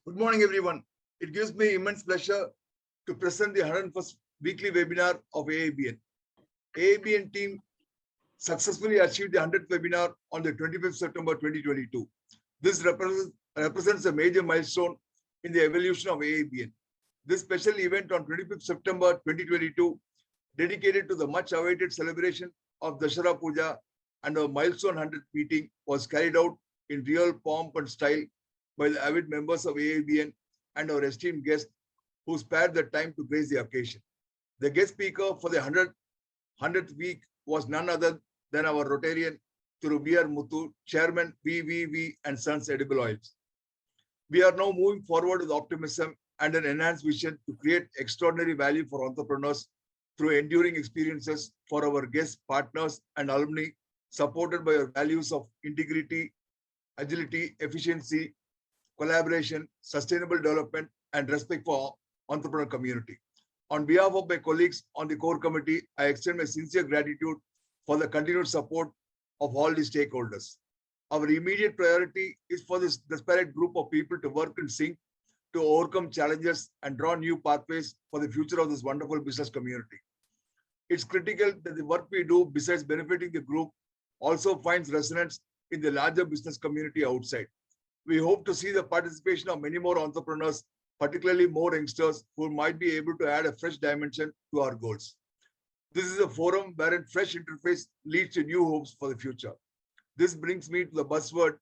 Good morning, everyone. It gives me immense pleasure to present the 101st weekly webinar of AABN. AABN team successfully achieved the 100th webinar on the 25th September 2022. This represents a major milestone in the evolution of AABN. This special event on 25th September 2022, dedicated to the much-awaited celebration of Dashara Puja and our milestone 100th meeting, was carried out in real pomp and style by the avid members of AABN and our esteemed guests who spared the time to grace the occasion. The guest speaker for the 100th week was none other than our Rotarian Thiru B.R. Muthu, Chairman VVV and Sons Edible Oils. We are now moving forward with optimism and an enhanced vision to create extraordinary value for entrepreneurs through enduring experiences for our guests, partners, and alumni, supported by our values of integrity, agility, efficiency, collaboration, sustainable development, and respect for entrepreneur community. On behalf of my colleagues on the core committee, I extend my sincere gratitude for the continued support of all the stakeholders. Our immediate priority is for this disparate group of people to work in sync to overcome challenges and draw new pathways for the future of this wonderful business community. It's critical that the work we do, besides benefiting the group, also finds resonance in the larger business community outside. We hope to see the participation of many more entrepreneurs, particularly more youngsters, who might be able to add a fresh dimension to our goals. This is a forum wherein fresh interface leads to new hopes for the future. This brings me to the buzzword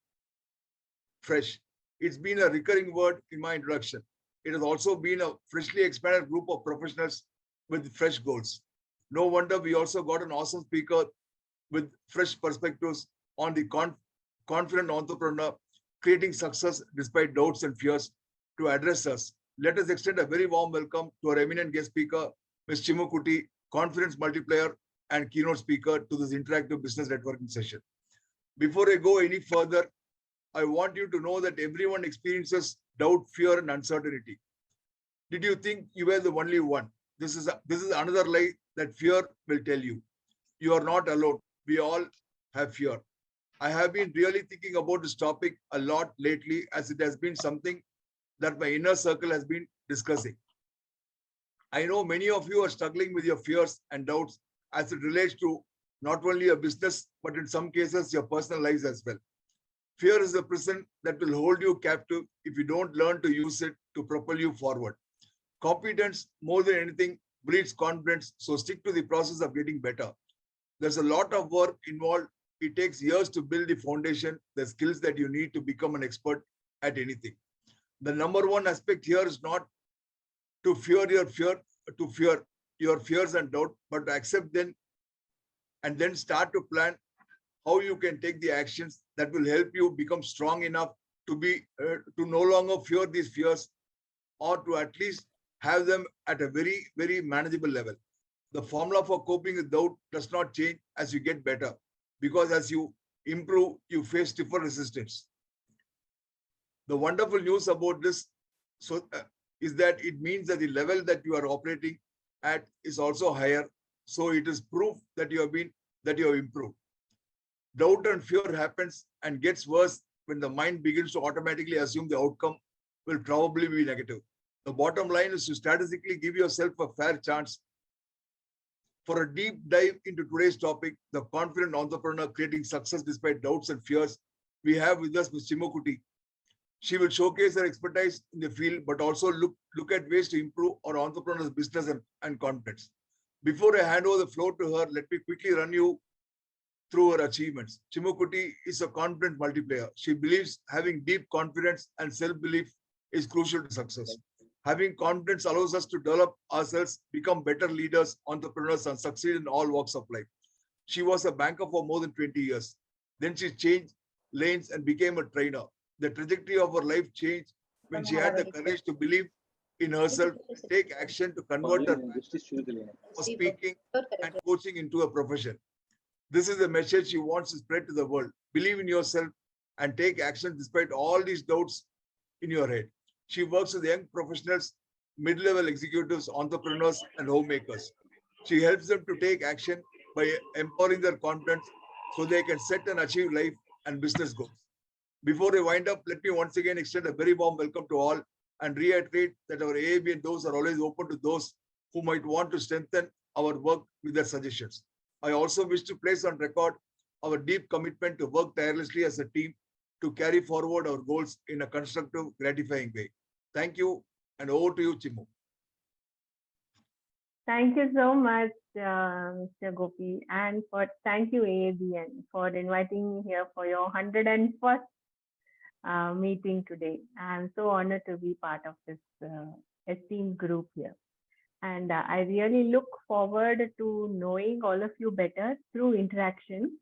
fresh. It's been a recurring word in my introduction. It has also been a freshly expanded group of professionals with fresh goals. No wonder we also got an awesome speaker with fresh perspectives on the confident entrepreneur creating success despite doubts and fears to address us. Let us extend a very warm welcome to our eminent guest speaker, Ms. Chimmu Kutty, confidence multiplier and keynote speaker to this interactive business networking session. Before I go any further, I want you to know that everyone experiences doubt, fear, and uncertainty. Did you think you were the only one? This is another lie that fear will tell you. You are not alone. We all have fear. I have been really thinking about this topic a lot lately, as it has been something that my inner circle has been discussing. I know many of you are struggling with your fears and doubts as it relates to not only your business, but in some cases, your personal lives as well. Fear is a prison that will hold you captive if you don't learn to use it to propel you forward. Competence, more than anything, breeds confidence, so stick to the process of getting better. There's a lot of work involved. It takes years to build the foundation, the skills that you need to become an expert at anything. The number one aspect here is not to fear your fears and doubt, but to accept them and then start to plan how you can take the actions that will help you become strong enough to no longer fear these fears, or to at least have them at a very, very manageable level. The formula for coping with doubt does not change as you get better, because as you improve, you face stiffer resistance. The wonderful news about this is that it means that the level that you are operating at is also higher. So it is proof that you have improved. Doubt and fear happens and gets worse when the mind begins to automatically assume the outcome will probably be negative. The bottom line is to statistically give yourself a fair chance. For a deep dive into today's topic, the confident entrepreneur creating success despite doubts and fears, we have with us Ms. Chimmu Kutty. She will showcase her expertise in the field, but also look at ways to improve our entrepreneur's business and confidence. Before I hand over the floor to her, let me quickly run you through her achievements. Chimmu Kutty is a confident multiplier. She believes having deep confidence and self-belief is crucial to success. Having confidence allows us to develop ourselves, become better leaders, entrepreneurs, and succeed in all walks of life. She was a banker for more than 20 years. Then she changed lanes and became a trainer. The trajectory of her life changed when she had the courage to believe in herself, take action to convert her for speaking and coaching into a profession. This is the message she wants to spread to the world. Believe in yourself and take action despite all these doubts in your head. She works with young professionals, mid-level executives, entrepreneurs, and homemakers. She helps them to take action by empowering their confidence so they can set and achieve life and business goals. Before I wind up, let me once again extend a very warm welcome to all and reiterate that our AABN doors are always open to those who might want to strengthen our work with their suggestions. I also wish to place on record our deep commitment to work tirelessly as a team to carry forward our goals in a constructive, gratifying way. Thank you, and over to you, Chimmu. Thank you so much, Mr. Gopi, and thank you AABN for inviting me here for your 101st meeting today. I'm so honored to be part of this esteemed group here. And I really look forward to knowing all of you better through interaction.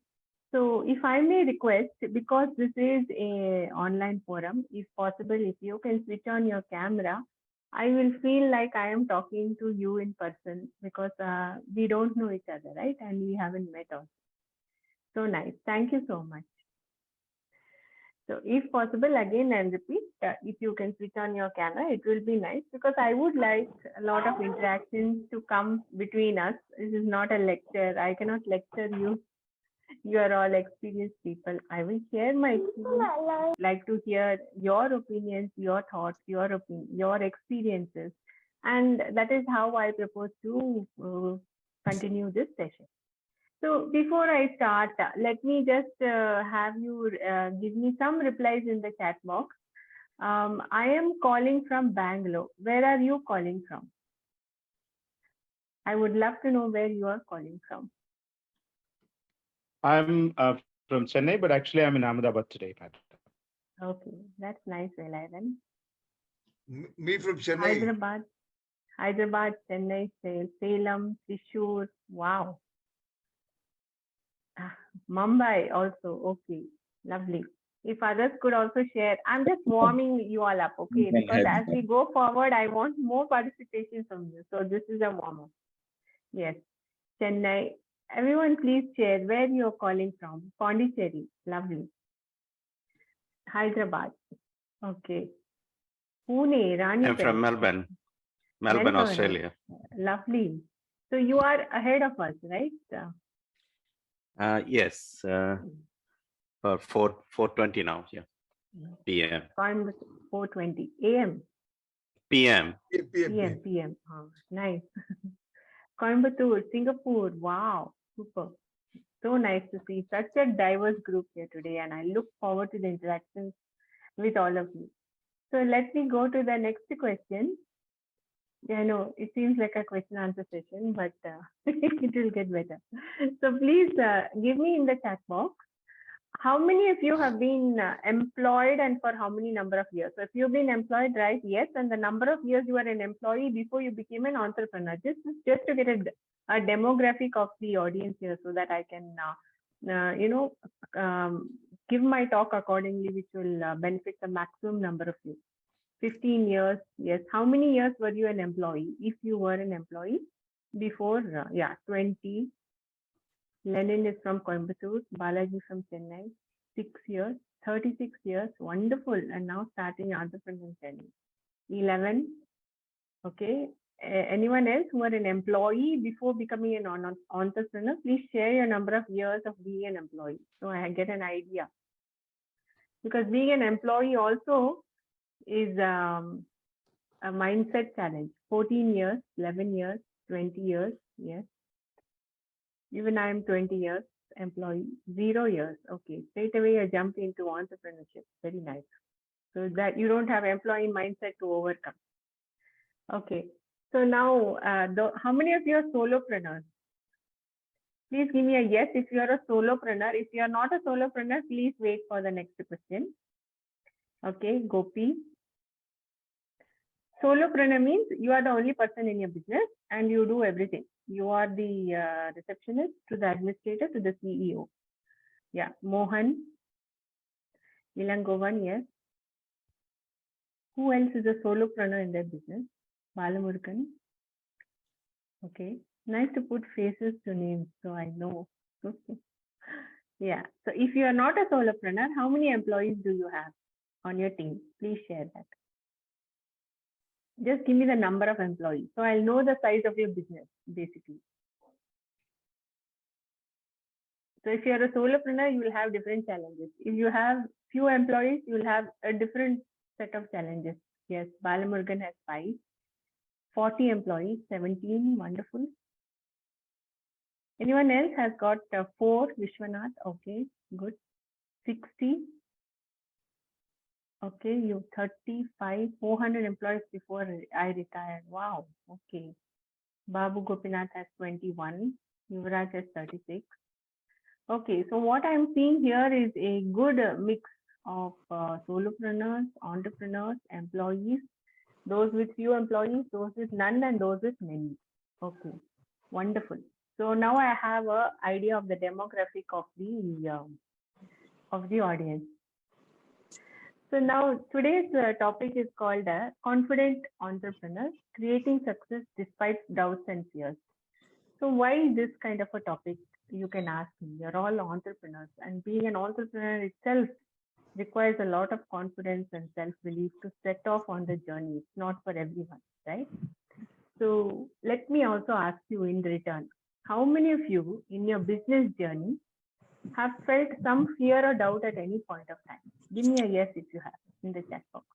So if I may request, because this is an online forum, if possible, if you can switch on your camera, I will feel like I am talking to you in person, because we don't know each other, right? And we haven't met also. So nice. Thank you so much. So if possible, again, I'll repeat, if you can switch on your camera, it will be nice, because I would like a lot of interactions to come between us. This is not a lecture. I cannot lecture you. You are all experienced people. I will share my experience. Like to hear your opinions, your thoughts, your experiences. And that is how I propose to continue this session. So before I start, let me just have you give me some replies in the chat box. I am calling from Bangalore. Where are you calling from? I would love to know where you are calling from. I'm from Chennai, but actually I'm in Ahmedabad today, madam. Okay, that's nice, Velayran. Me from Chennai. Hyderabad, Chennai, Salem, Thrissur. Wow. Mumbai also. Okay, lovely. If others could also share, I'm just warming you all up, okay? Because as we go forward, I want more participation from you. So this is a warm-up. Yes, Chennai. Everyone, please share where you're calling from. Pondicherry, lovely. Hyderabad, okay. Pune, Rani. I'm from Melbourne, Australia. Lovely. So you are ahead of us, right? Yes, for 4:20 now. Yeah, PM. 4:20 AM. PM. PM. Oh, nice. Coimbatore, Singapore. Wow, super. So nice to see such a diverse group here today, and I look forward to the interactions with all of you. So let me go to the next question. Yeah, I know it seems like a question answer session, but it will get better. So please give me in the chat box, how many of you have been employed and for how many number of years? So if you've been employed, right? Yes. And the number of years you were an employee before you became an entrepreneur. Just to get a demographic of the audience here, so that I can, give my talk accordingly, which will benefit the maximum number of you. 15 years. Yes. How many years were you an employee? If you were an employee before, 20. Lenin is from Coimbatore, Balaji from Chennai, 6 years, 36 years, wonderful, and now starting entrepreneur journey. 11, okay. Anyone else who are an employee before becoming an entrepreneur, please share your number of years of being an employee, so I get an idea. Because being an employee also is a mindset challenge. 14 years, 11 years, 20 years, yes. Even I am 20 years employee, 0 years. Okay, straight away I jumped into entrepreneurship. Very nice. So that you don't have employee mindset to overcome. Okay, so now how many of you are solopreneurs? Please give me a yes if you are a solopreneur. If you are not a solopreneur, please wait for the next question. Okay, Gopi. Solopreneur means you are the only person in your business and you do everything. You are the receptionist to the administrator to the CEO. Yeah, Mohan, Ilangovan, yes. Who else is a solopreneur in their business? Balamurkan. Okay, nice to put faces to names so I know. Yeah, so if you are not a solopreneur, how many employees do you have on your team? Please share that. Just give me the number of employees, so I'll know the size of your business, basically. So if you're a solopreneur, you will have different challenges. If you have few employees, you will have a different set of challenges. Yes, Balamurugan has 5. 40 employees, 17, wonderful. Anyone else has got 4, Vishwanath, okay, good. 60, okay, you 35, 400 employees before I retired, wow, okay. Babu Gopinath has 21, Yuvraj has 36. Okay, so what I'm seeing here is a good mix of solopreneurs, entrepreneurs, employees, those with few employees, those with none, and those with many. Okay, wonderful. So now I have an idea of the demographic of the audience. So now today's topic is called Confident Entrepreneur, Creating Success Despite Doubts and Fears. So why this kind of a topic? You can ask me. You're all entrepreneurs, and being an entrepreneur itself requires a lot of confidence and self-belief to set off on the journey. It's not for everyone, right? So let me also ask you in return, how many of you in your business journey have felt some fear or doubt at any point of time? Give me a yes if you have in the chat box.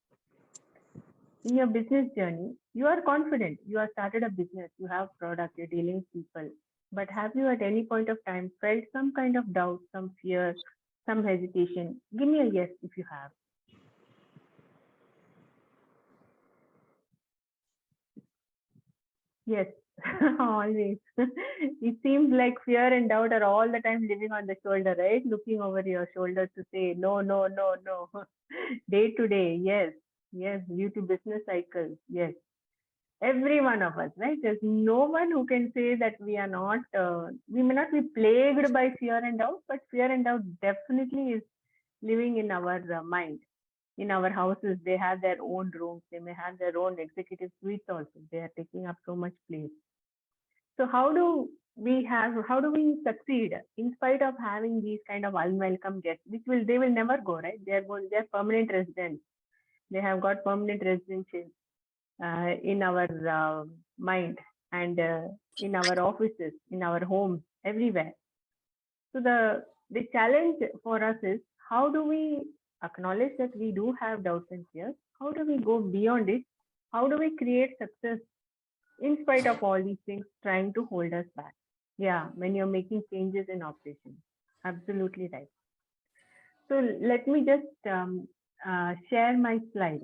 In your business journey, you are confident, you have started a business, you have product, you're dealing with people, but have you at any point of time felt some kind of doubt, some fear, some hesitation? Give me a yes if you have. Yes, always. It seems like fear and doubt are all the time living on the shoulder, right? Looking over your shoulder to say, no, no, no, no. Day to day, yes, yes, due to business cycles, yes. Every one of us, right? There's no one who can say that we are not, we may not be plagued by fear and doubt, but fear and doubt definitely is living in our mind. In our houses, they have their own rooms, they may have their own executive suites also. They are taking up so much place. So how do we succeed in spite of having these kind of unwelcome guests, they will never go, right? They're permanent residents. They have got permanent residences in our mind and in our offices, in our homes, everywhere. So the challenge for us is, how do we acknowledge that we do have doubts and fears? How do we go beyond it? How do we create success in spite of all these things trying to hold us back? Yeah, when you're making changes in operations. Absolutely right. So let me just share my slide.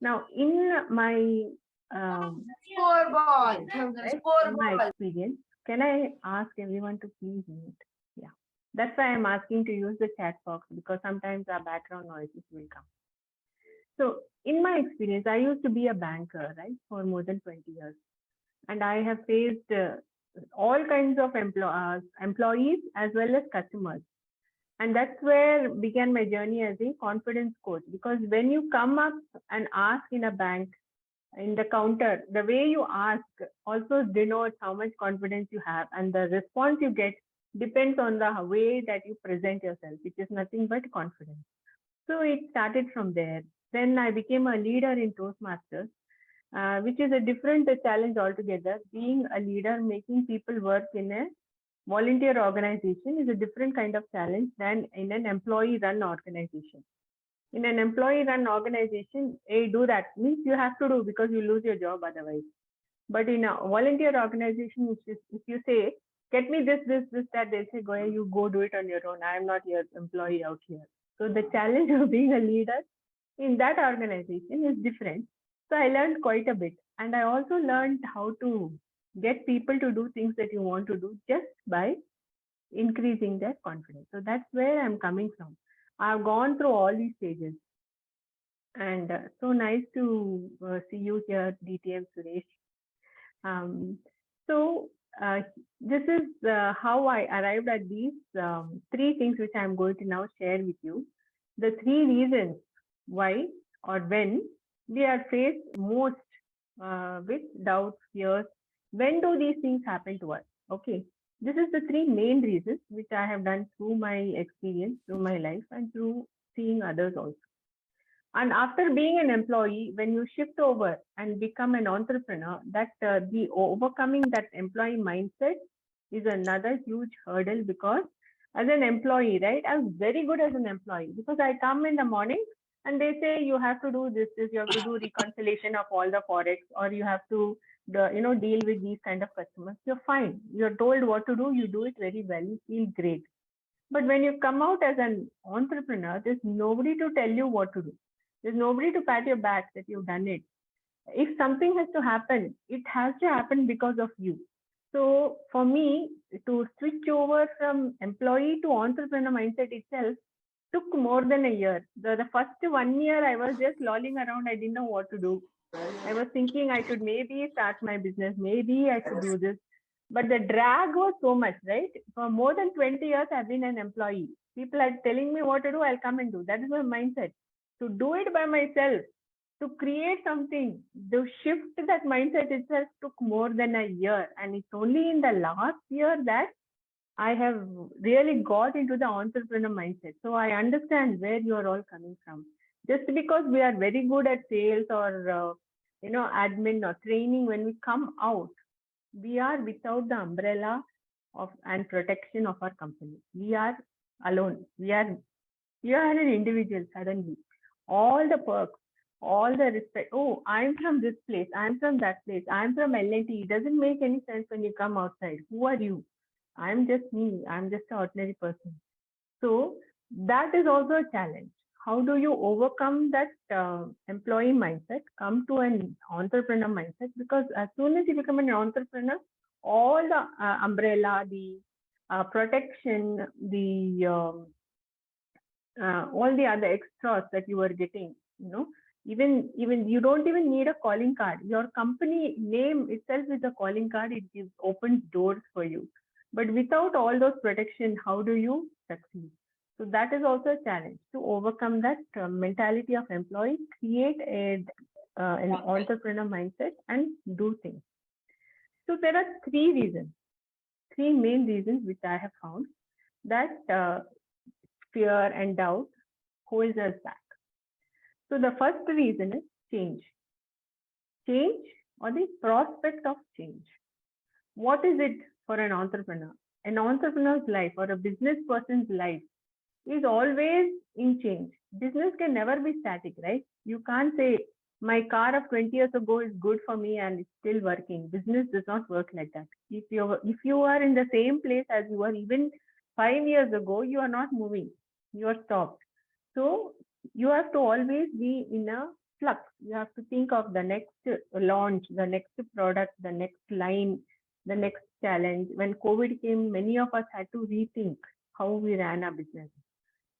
Now, in my Scoreboard. in my experience, can I ask everyone to please mute? Yeah, that's why I'm asking to use the chat box, because sometimes our background noises will come. So in my experience, I used to be a banker, right, for more than 20 years. And I have faced all kinds of employees as well as customers. And that's where began my journey as a confidence coach. Because when you come up and ask in a bank, in the counter, the way you ask also denotes how much confidence you have, and the response you get depends on the way that you present yourself, which is nothing but confidence. So it started from there. Then I became a leader in Toastmasters, which is a different challenge altogether. Being a leader, making people work in a volunteer organization is a different kind of challenge than in an employee-run organization. In an employee-run organization, do that means you have to do, because you lose your job otherwise. But in a volunteer organization, if you say, get me this, that, they'll say, go, you go do it on your own. I am not your employee out here. So the challenge of being a leader in that organization is different. So I learned quite a bit. And I also learned how to get people to do things that you want to do just by increasing their confidence. So that's where I'm coming from. I've gone through all these stages. And so nice to see you here, DTM Suresh. So this is how I arrived at these 3 things which I'm going to now share with you. The 3 reasons why or when we are faced most with doubts, fears. When do these things happen to us? Okay, this is the 3 main reasons which I have done through my experience, through my life, and through seeing others also. And after being an employee, when you shift over and become an entrepreneur, that the overcoming that employee mindset is another huge hurdle, because as an employee, right, I was very good as an employee because I come in the morning, And they say you have to do this, you have to do reconciliation of all the forex, or you have to deal with these kind of customers. You're fine. You're told what to do. You do it very well. You feel great. But when you come out as an entrepreneur, there's nobody to tell you what to do. There's nobody to pat your back that you've done it. If something has to happen, it has to happen because of you. So for me to switch over from employee to entrepreneur mindset itself took more than a year. The first 1 year I was just lolling around. I didn't know what to do. I was thinking I should maybe start my business. Maybe I should do this. But the drag was so much, right? For more than 20 years, I've been an employee. People are telling me what to do, I'll come and do. That is my mindset. To do it by myself, to create something, to shift that mindset itself took more than a year. And it's only in the last year that I have really got into the entrepreneur mindset. So I understand where you are all coming from. Just because we are very good at sales or admin or training, when we come out, we are without the umbrella of and protection of our company. We are alone. You are an individual suddenly. All the perks, all the respect. Oh, I'm from this place. I'm from that place. I'm from L&T. It doesn't make any sense when you come outside. Who are you? I'm just me. I'm just an ordinary person. So that is also a challenge. How do you overcome that employee mindset, come to an entrepreneur mindset? Because as soon as you become an entrepreneur, all the umbrella, the protection, the all the other extras that you are getting, even you don't even need a calling card. Your company name itself is a calling card. It opens doors for you. But without all those protection, how do you succeed? So that is also a challenge to overcome that mentality of employee, create an entrepreneur mindset and do things. So there are three main reasons which I have found that fear and doubt holds us back. So the first reason is change or the prospect of change. What is it for an entrepreneur? An entrepreneur's life or a business person's life is always in change. Business can never be static, right? You can't say my car of 20 years ago is good for me and it's still working. Business does not work like that. If you are in the same place as you were even 5 years ago, you are not moving. You are stopped. So you have to always be in a flux. You have to think of the next launch, the next product, the next line, the next challenge. When COVID came, many of us had to rethink how we ran our business.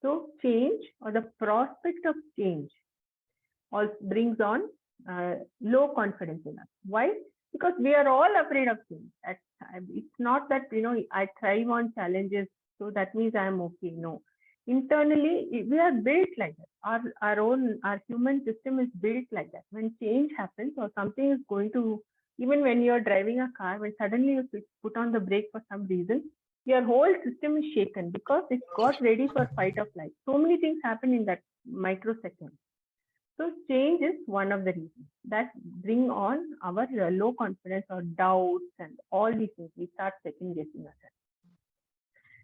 So change or the prospect of change also brings on low confidence in us. Why? Because we are all afraid of change. It's not that I thrive on challenges, so that means I am okay. No, internally we are built like that. Our human system is built like that. When change happens or something is going to, even when you are driving a car, when suddenly you put on the brake for some reason, your whole system is shaken because it got ready for fight or flight. So many things happen in that microsecond. So change is one of the reasons that bring on our low confidence or doubts and all these things. We start second guessing ourselves.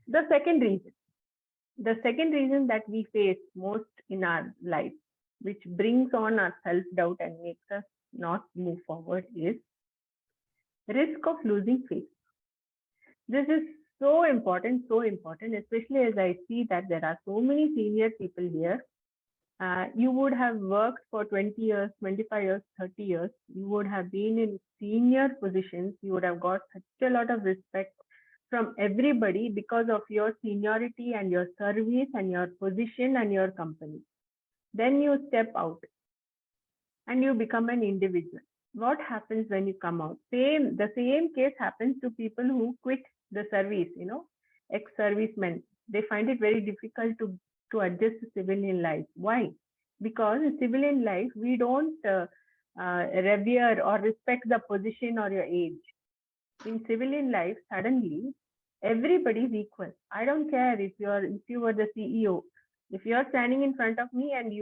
The second reason that we face most in our life, which brings on our self-doubt and makes us not move forward, is risk of losing faith. This is so important, especially as I see that there are so many senior people here. You would have worked for 20 years, 25 years, 30 years. You would have been in senior positions. You would have got such a lot of respect from everybody because of your seniority and your service and your position and your company. Then you step out and you become an individual. What happens when you come out? The same case happens to people who quit the service, ex-servicemen. They find it very difficult to adjust to civilian life. Why? Because in civilian life, we don't revere or respect the position or your age. In civilian life, suddenly, everybody is equal. I don't care if you were the CEO. If you are standing in front of me and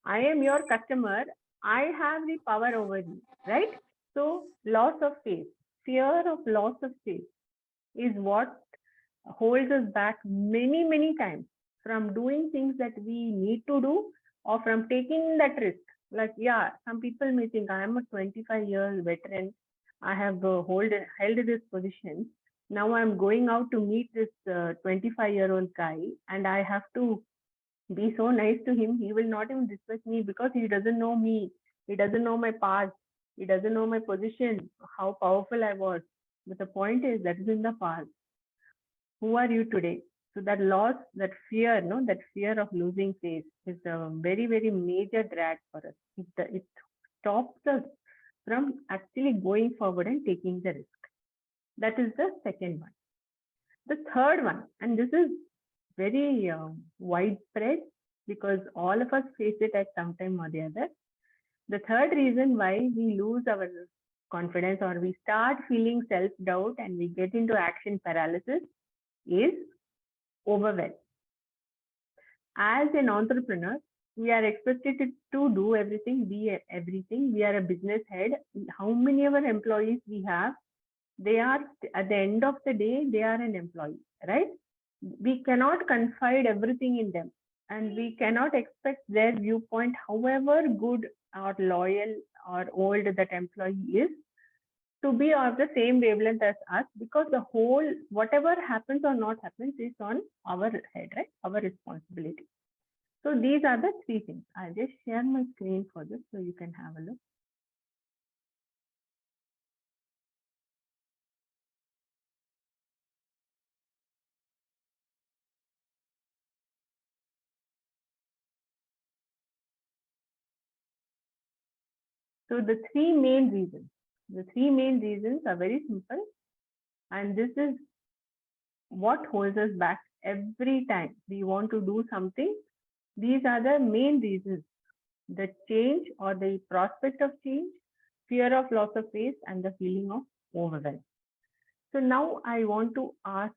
I am your customer, I have the power over you, right? So loss of faith, fear of loss of faith is what holds us back many, many times from doing things that we need to do or from taking that risk. Like, yeah, some people may think I am a 25 years veteran. I have held this position. Now I'm going out to meet this 25-year-old guy, and I have to be so nice to him. He will not even respect me because he doesn't know me. He doesn't know my past. He doesn't know my position, how powerful I was. But the point is that is in the past. Who are you today? So that loss, that fear, no, that fear of losing face is a very, very major drag for us. It stops us from actually going forward and taking the risk. That is the second one. The third one, and this is very widespread because all of us face it at some time or the other. The third reason why we lose our confidence or we start feeling self-doubt and we get into action paralysis is overwhelm. As an entrepreneur, we are expected to do everything, be everything. We are a business head. How many of our employees we have? They are, at the end of the day, they are an employee, right? We cannot confide everything in them, and we cannot expect their viewpoint, however good or loyal or old that employee is, to be of the same wavelength as us, because the whole, whatever happens or not happens is on our head, right? Our responsibility. So these are the three things. I'll just share my screen for this so you can have a look. So the three main reasons are very simple, and this is what holds us back every time we want to do something. These are the main reasons: the change or the prospect of change, fear of loss of face, and the feeling of overwhelm. So now I want to ask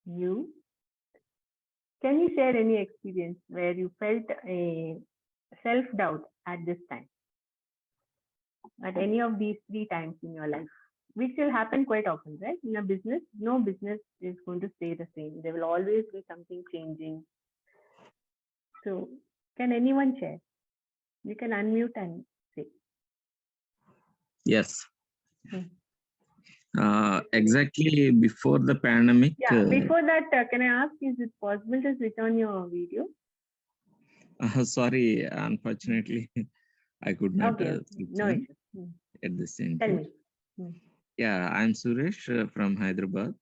you, can you share any experience where you felt a self-doubt at this time, at any of these three times in your life, which will happen quite often, right? In a business, no business is going to stay the same. There will always be something changing. So can anyone share? You can unmute and say. Yes. Exactly before the pandemic. Yeah, before that, can I ask, is it possible to switch on your video? Sorry, unfortunately, I could not Okay, no issue. at the same Tell time. me. Yeah, I'm Suresh from Hyderabad.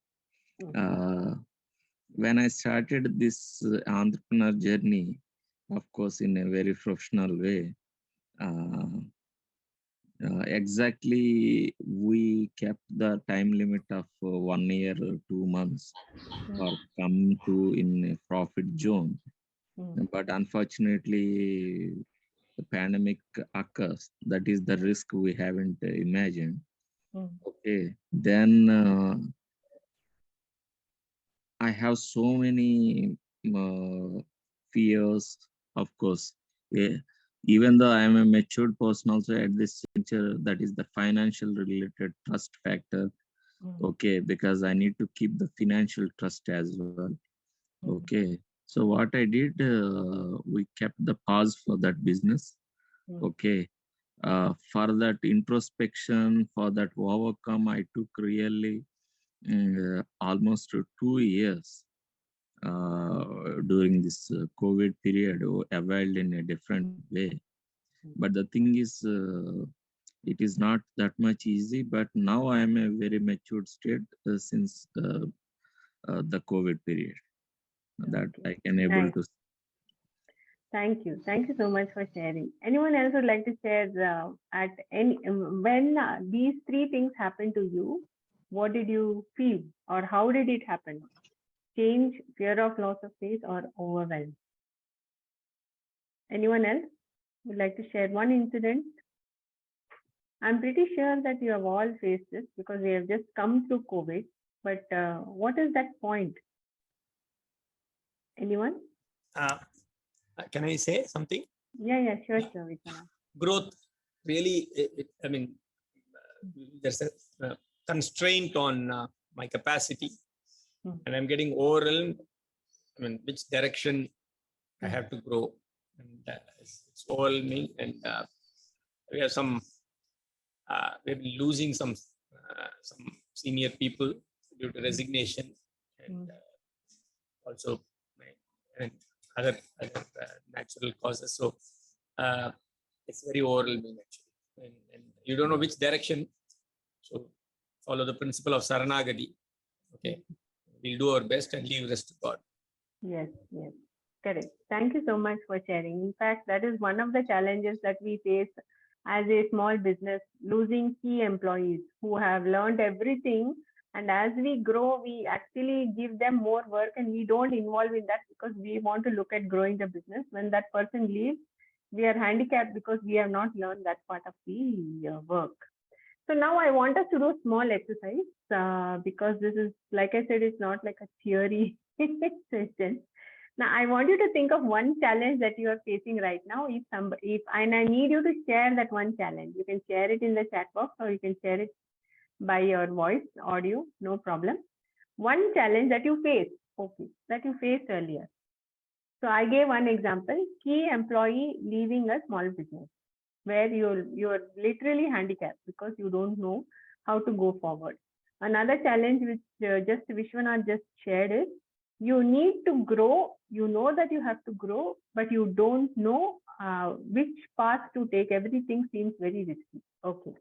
When I started this entrepreneur journey, of course, in a very professional way, exactly we kept the time limit of 1 year or 2 months for come to in a profit zone. But unfortunately, the pandemic occurs. That is the risk we haven't imagined. Okay, then I have so many fears, of course. Yeah. Even though I am a matured person also at this juncture, that is the financial related trust factor. Okay, because I need to keep the financial trust as well. Okay, so what I did, we kept the pause for that business. Okay, for that introspection, for that overcome, I took really almost 2 years during this COVID period, availed in a different way. But the thing is, it is not that much easy. But now I am a very matured state since the COVID period that I can able to. Thank you so much for sharing. Anyone else would like to share at any when these three things happened to you? What did you feel, or how did it happen? Change, fear of loss of face, or overwhelm? Anyone else would like to share one incident? I'm pretty sure that you have all faced this because we have just come through COVID. But what is that point? Anyone? Can I say something? Yeah, sure. Growth, really, I mean, there's a constraint on my capacity, and I'm getting overwhelmed. I mean, which direction I have to grow? and it's overwhelming. And we have we've been losing some senior people due to resignation, and also and other natural causes. So it's very overwhelming actually, and you don't know which direction. So follow the principle of Saranagati. Okay, we'll do our best and leave the rest to God. Yes, yes, correct. Thank you so much for sharing. In fact, that is one of the challenges that we face as a small business, losing key employees who have learned everything. And as we grow, we actually give them more work and we don't involve in that because we want to look at growing the business. When that person leaves, we are handicapped because we have not learned that part of the work. So now I want us to do a small exercise because this is, like I said, it's not like a theory session. Now I want you to think of one challenge that you are facing right now. And I need you to share that one challenge. You can share it in the chat box or you can share it by your voice, audio, no problem. One challenge that you faced, okay, that you faced earlier. So I gave one example, key employee leaving a small business, where you're literally handicapped because you don't know how to go forward. Another challenge which just Vishwanath just shared is you need to grow. You know that you have to grow, but you don't know which path to take. Everything seems very risky. Okay,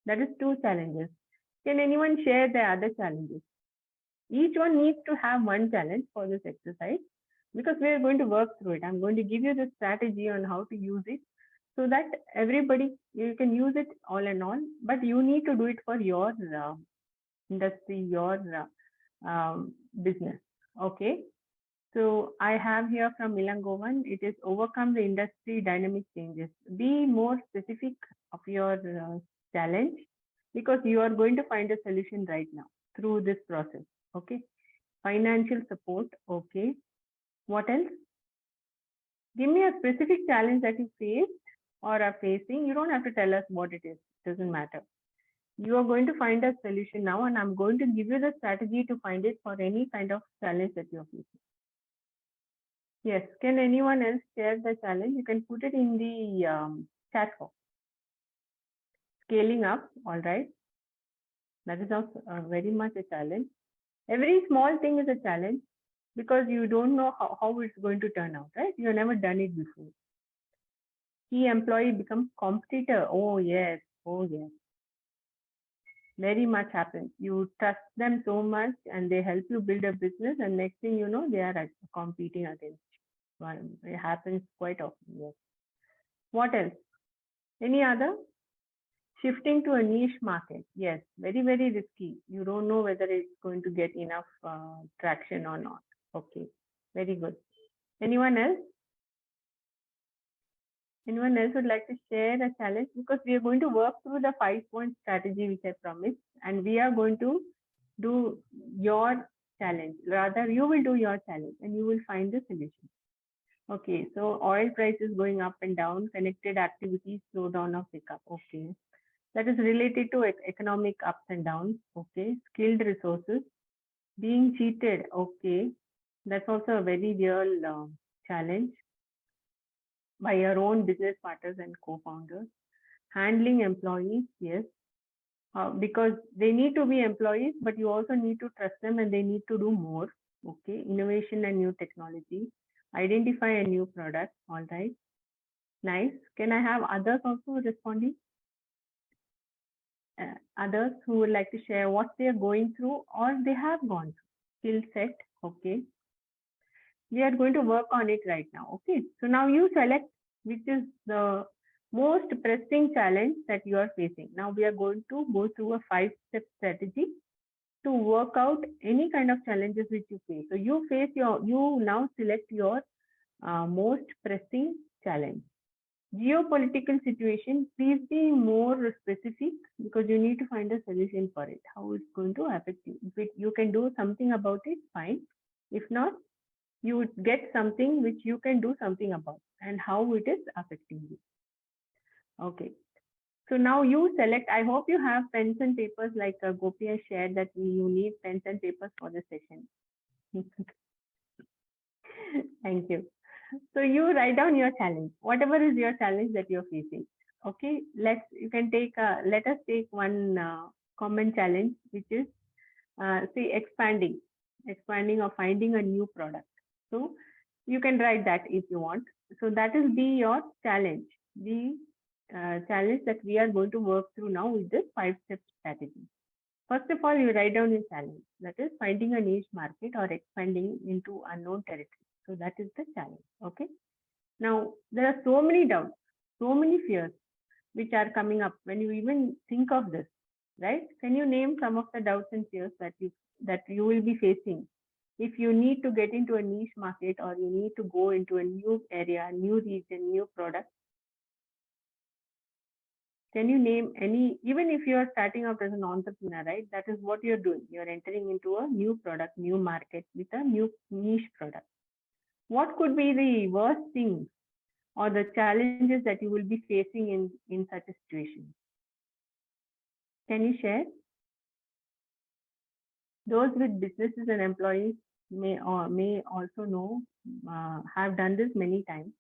that is two challenges. Can anyone share the other challenges? Each one needs to have one challenge for this exercise because we are going to work through it. I'm going to give you the strategy on how to use it so that everybody, you can use it all and all, but you need to do it for your industry, your business. Okay. So I have here from Milangovan, it is overcome the industry dynamic changes. Be more specific of your challenge because you are going to find a solution right now through this process. Okay. Financial support. Okay. What else? Give me a specific challenge that you faced or are facing. You don't have to tell us what it is. It doesn't matter. You are going to find a solution now, and I'm going to give you the strategy to find it for any kind of challenge that you're facing. Yes. Can anyone else share the challenge? You can put it in the chat box. Scaling up. All right. That is also very much a challenge. Every small thing is a challenge because you don't know how it's going to turn out, right? You've never done it before. Key employee becomes competitor. Oh, yes. Oh, yes. Very much happens. You trust them so much and they help you build a business, and next thing you know, they are competing against one. It happens quite often. Yes. What else? Any other? Shifting to a niche market. Yes, very, very risky. You don't know whether it's going to get enough traction or not. Okay, very good. Anyone else? Anyone else would like to share a challenge? Because we are going to work through the 5-point strategy which I promised, and we are going to do your challenge. Rather, you will do your challenge and you will find the solution. Okay, so oil prices going up and down, connected activities, slow down or pick up. Okay, that is related to economic ups and downs. Okay, skilled resources, being cheated. Okay, that's also a very real challenge by your own business partners and co-founders. Handling employees, yes, because they need to be employees, but you also need to trust them and they need to do more. Okay, innovation and new technology, identify a new product. All right, nice. Can I have others also responding? Others who would like to share what they are going through or they have gone through. Skill set. Okay, we are going to work on it right now. Okay, so now you select which is the most pressing challenge that you are facing. Now we are going to go through a 5-step strategy to work out any kind of challenges which you face. So you now select your most pressing challenge. Geopolitical situation, please be more specific because you need to find a solution for it, how it's going to affect you. If you can do something about it, fine. If not, you would get something which you can do something about and how it is affecting you. Okay. So now you select, I hope you have pens and papers like Gopi has shared that you need pens and papers for the session. Thank you. So you write down your challenge, whatever is your challenge that you're facing. Okay, let us take one common challenge, which is say expanding or finding a new product. So you can write that if you want. So that is your challenge, the challenge that we are going to work through now with this 5-step strategy. First of all, you write down your challenge, that is finding a niche market or expanding into unknown territory. So that is the challenge. Okay. Now there are so many doubts, so many fears which are coming up when you even think of this, right? Can you name some of the doubts and fears that you will be facing if you need to get into a niche market or you need to go into a new area, new region, new product? Can you name any, even if you are starting out as an entrepreneur, right? That is what you're doing. You're entering into a new product, new market with a new niche product. What could be the worst things or the challenges that you will be facing in such a situation? Can you share? Those with businesses and employees may also know, have done this many times.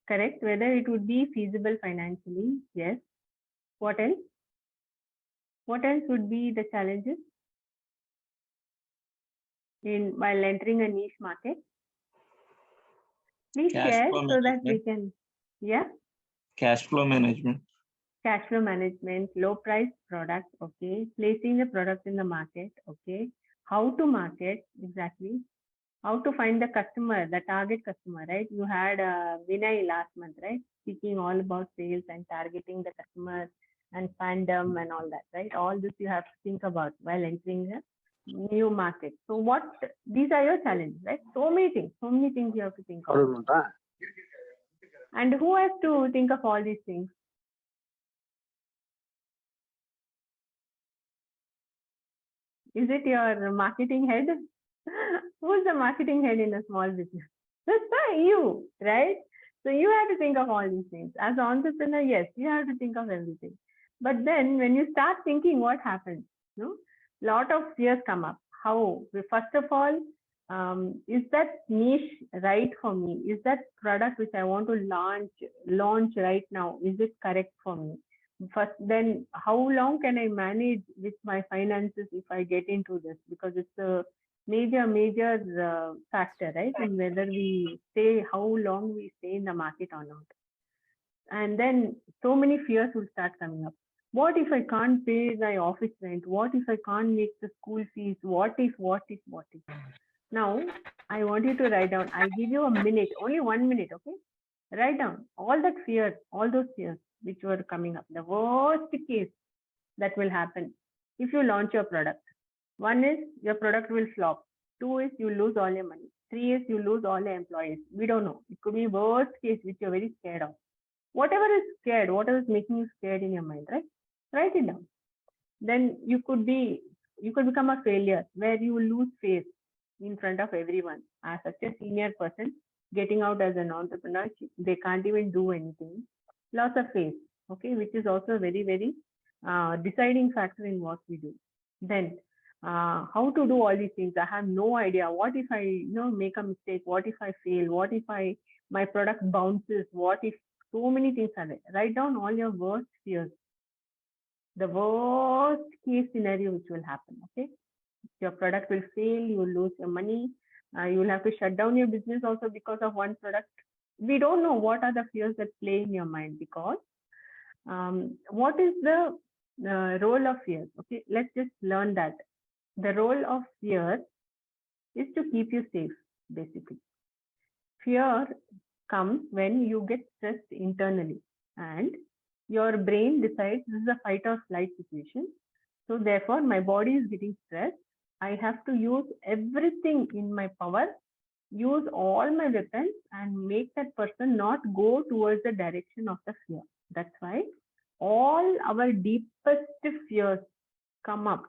Correct? Whether it would be feasible financially, yes. What else? What else would be the challenges while entering a niche market? Please Cash share flow so that we management. can, yeah. Cash flow management. Cash flow management, low price product, okay. Placing the product in the market, okay. How to market, exactly. How to find the customer, the target customer, right? You had Vinay last month, right? Speaking all about sales and targeting the customer and fandom and all that, right? All this you have to think about while entering a new market. So these are your challenges, right? So many things you have to think of. And who has to think of all these things? Is it your marketing head? Who's the marketing head in a small business? That's not you, right? So you have to think of all these things. As an entrepreneur, yes, you have to think of everything. But then when you start thinking, what happens? No, lot of fears come up. How? First of all, is that niche right for me? Is that product which I want to launch right now? Is it correct for me? First, then how long can I manage with my finances if I get into this? Because it's a major factor, right? In whether we stay, how long we stay in the market or not. And then so many fears will start coming up. What if I can't pay my office rent? What if I can't make the school fees? What if? Now, I want you to write down. I'll give you a minute, only 1 minute, okay? Write down all that fear, all those fears which were coming up. The worst case that will happen if you launch your product. 1 is your product will flop. 2 is you lose all your money. 3 is you lose all your employees. We don't know. It could be worst case which you're very scared of. Whatever is making you scared in your mind, right? Write it down. Then you could become a failure where you will lose face in front of everyone. As such a senior person getting out as an entrepreneur, they can't even do anything. Loss of face, okay, which is also a very, very deciding factor in what we do. Then how to do all these things? I have no idea. What if I make a mistake? What if I fail? What if my product bounces? What if? So many things are there. Write down all your worst fears. The worst case scenario which will happen, okay? Your product will fail, you will lose your money, you will have to shut down your business also because of one product. We don't know what are the fears that play in your mind, because what is the role of fear? Okay, let's just learn that. The role of fear is to keep you safe, basically. Fear comes when you get stressed internally and your brain decides this is a fight or flight situation. So therefore, my body is getting stressed. I have to use everything in my power, use all my weapons and make that person not go towards the direction of the fear. That's why all our deepest fears come up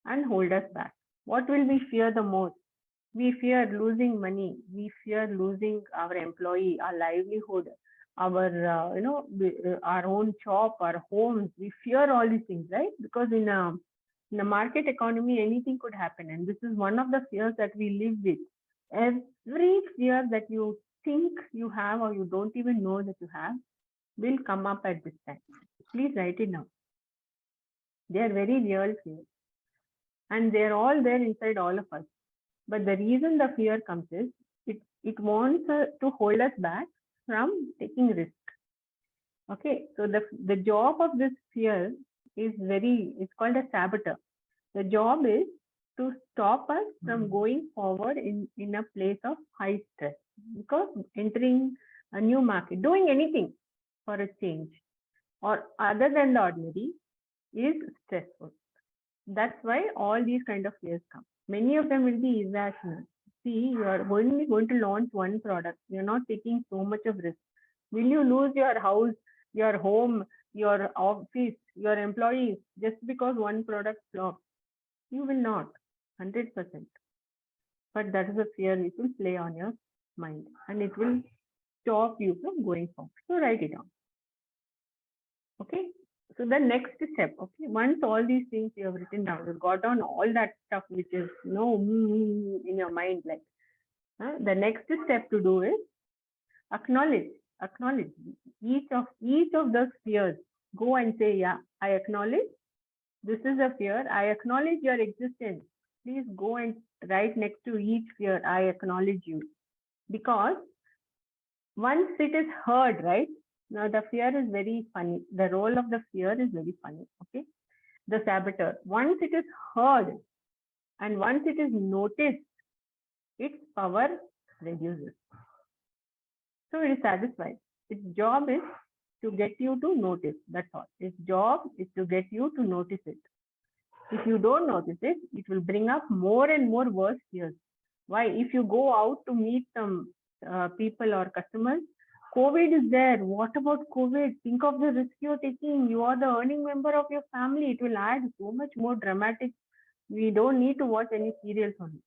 and hold us back. What will we fear the most? We fear losing money. We fear losing our employee, our livelihood, our our own shop, our homes. We fear all these things, right? Because in a market economy, anything could happen, and this is one of the fears that we live with. Every fear that you think you have or you don't even know that you have will come up at this time. Please write it down. They are very real fears. And they're all there inside all of us. But the reason the fear comes is it wants to hold us back from taking risk. Okay, so the job of this fear is it's called a saboteur. The job is to stop us from going forward in a place of high stress, because entering a new market, doing anything for a change or other than the ordinary is stressful. That's why all these kind of fears come. Many of them will be irrational. See, you are only going to launch one product. You're not taking so much of risk. Will you lose your house, your home, your office, your employees just because one product flops? You will not, 100%. But that is a fear which will play on your mind and it will stop you from going forward. So write it down. Okay. So the next step, okay, once all these things you have written down, you've got down all that stuff which is in your mind, like the next step to do is acknowledge each of those fears. Go and say, yeah, I acknowledge this is a fear. I acknowledge your existence. Please go and write next to each fear, I acknowledge you. Because once it is heard, right? Now the fear is very funny. The role of the fear is very funny. Okay. The saboteur. Once it is heard and once it is noticed, its power reduces. So it is satisfied. Its job is to get you to notice. That's all. Its job is to get you to notice it. If you don't notice it, it will bring up more and more worse fears. Why? If you go out to meet some people or customers, COVID is there. What about COVID? Think of the risk you're taking. You are the earning member of your family. It will add so much more dramatic. We don't need to watch any serials on it.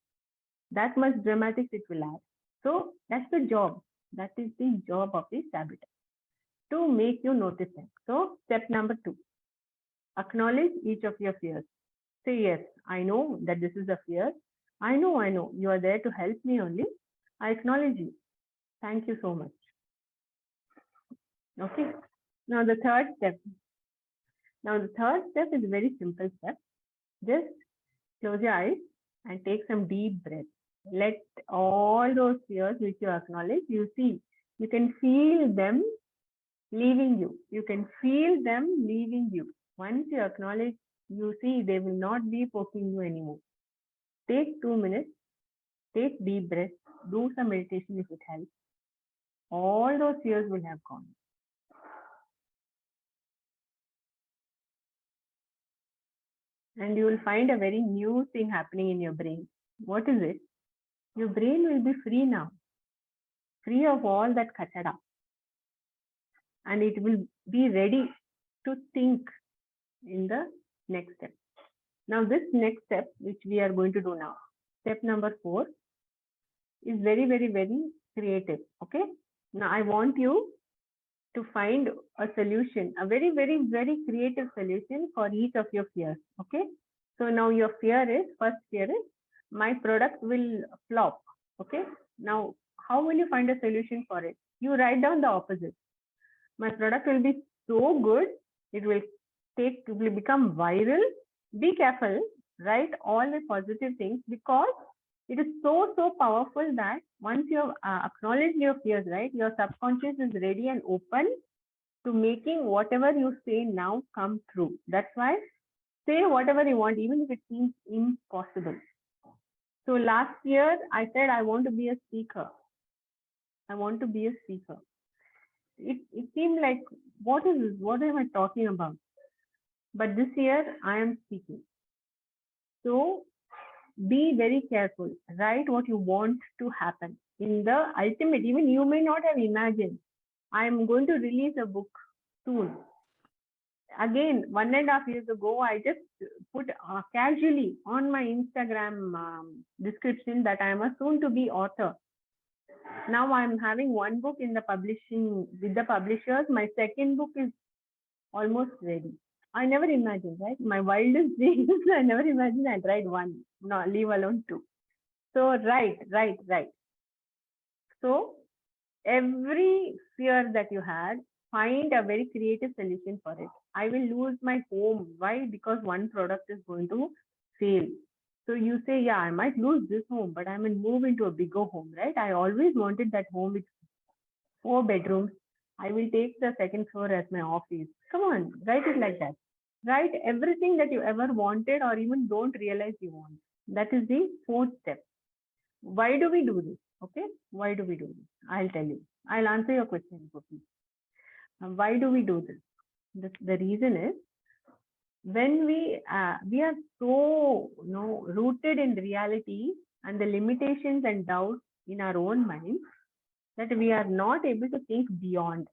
That much dramatics it will add. So that's the job. That is the job of the saboteur, to make you notice them. So step number 2, acknowledge each of your fears. Say, yes, I know that this is a fear. I know. You are there to help me only. I acknowledge you. Thank you so much. Okay. Now the third step. Is a very simple step. Just close your eyes and take some deep breath. Let all those fears which you acknowledge, you can feel them leaving you. You can feel them leaving you. Once you acknowledge, you see they will not be poking you anymore. Take 2 minutes, take deep breath, do some meditation if it helps. All those fears will have gone. And you will find a very new thing happening in your brain. What is it? Your brain will be free now, free of all that kachada. And it will be ready to think in the next step. Now, this next step, which we are going to do now, step number 4, is very, very, very creative. Okay. Now, I want you to find a solution, a very, very, very creative solution for each of your fears. Okay. So now your first fear is, my product will flop. Okay. Now, how will you find a solution for it? You write down the opposite. My product will be so good, it will become viral. Be careful, write all the positive things, because it is so powerful that once you have acknowledged your fears, right, your subconscious is ready and open to making whatever you say now come true. That's why say whatever you want, even if it seems impossible. So last year I said I want to be a speaker. It seemed like, what is this? What am I talking about? But this year I am speaking. So be very careful. Write what you want to happen. In the ultimate, even you may not have imagined, I am going to release a book soon. Again, 1.5 years ago, I just put casually on my Instagram description that I am a soon-to-be author. Now I'm having one book in the publishing with the publishers. My second book is almost ready. I never imagined, right? My wildest dreams, I never imagined I'd write one, no, leave alone 2. So write. So every fear that you had, find a very creative solution for it. I will lose my home. Why? Because one product is going to fail. So you say, yeah, I might lose this home, but I will move into a bigger home, right? I always wanted that home with 4 bedrooms. I will take the second floor as my office. Come on, write it like that. Write everything that you ever wanted or even don't realize you want. That is the 4th step. Why do we do this? Okay, why do we do this? I'll tell you. I'll answer your question, Gopi. Why do we do this? The reason is when we are so rooted in reality and the limitations and doubts in our own minds that we are not able to think beyond.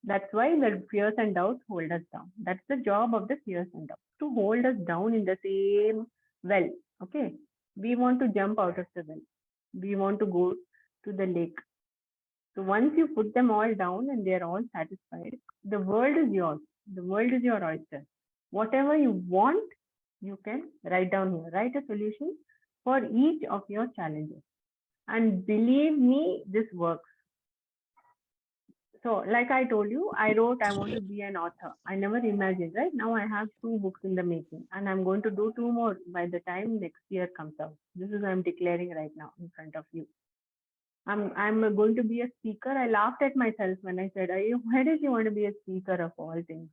That's why the fears and doubts hold us down. That's the job of the fears and doubts, to hold us down in the same well. Okay, we want to jump out of the well. We want to go to the lake. So once you put them all down and they're all satisfied, the world is yours. The world is your oyster. Whatever you want, you can write down here. Write a solution for each of your challenges. And believe me, this works. So like I told you, I wrote, I want to be an author. I never imagined, right? Now I have 2 books in the making and I'm going to do 2 more by the time next year comes out. This is what I'm declaring right now in front of you. I'm going to be a speaker. I laughed at myself when I said, why did you want to be a speaker of all things?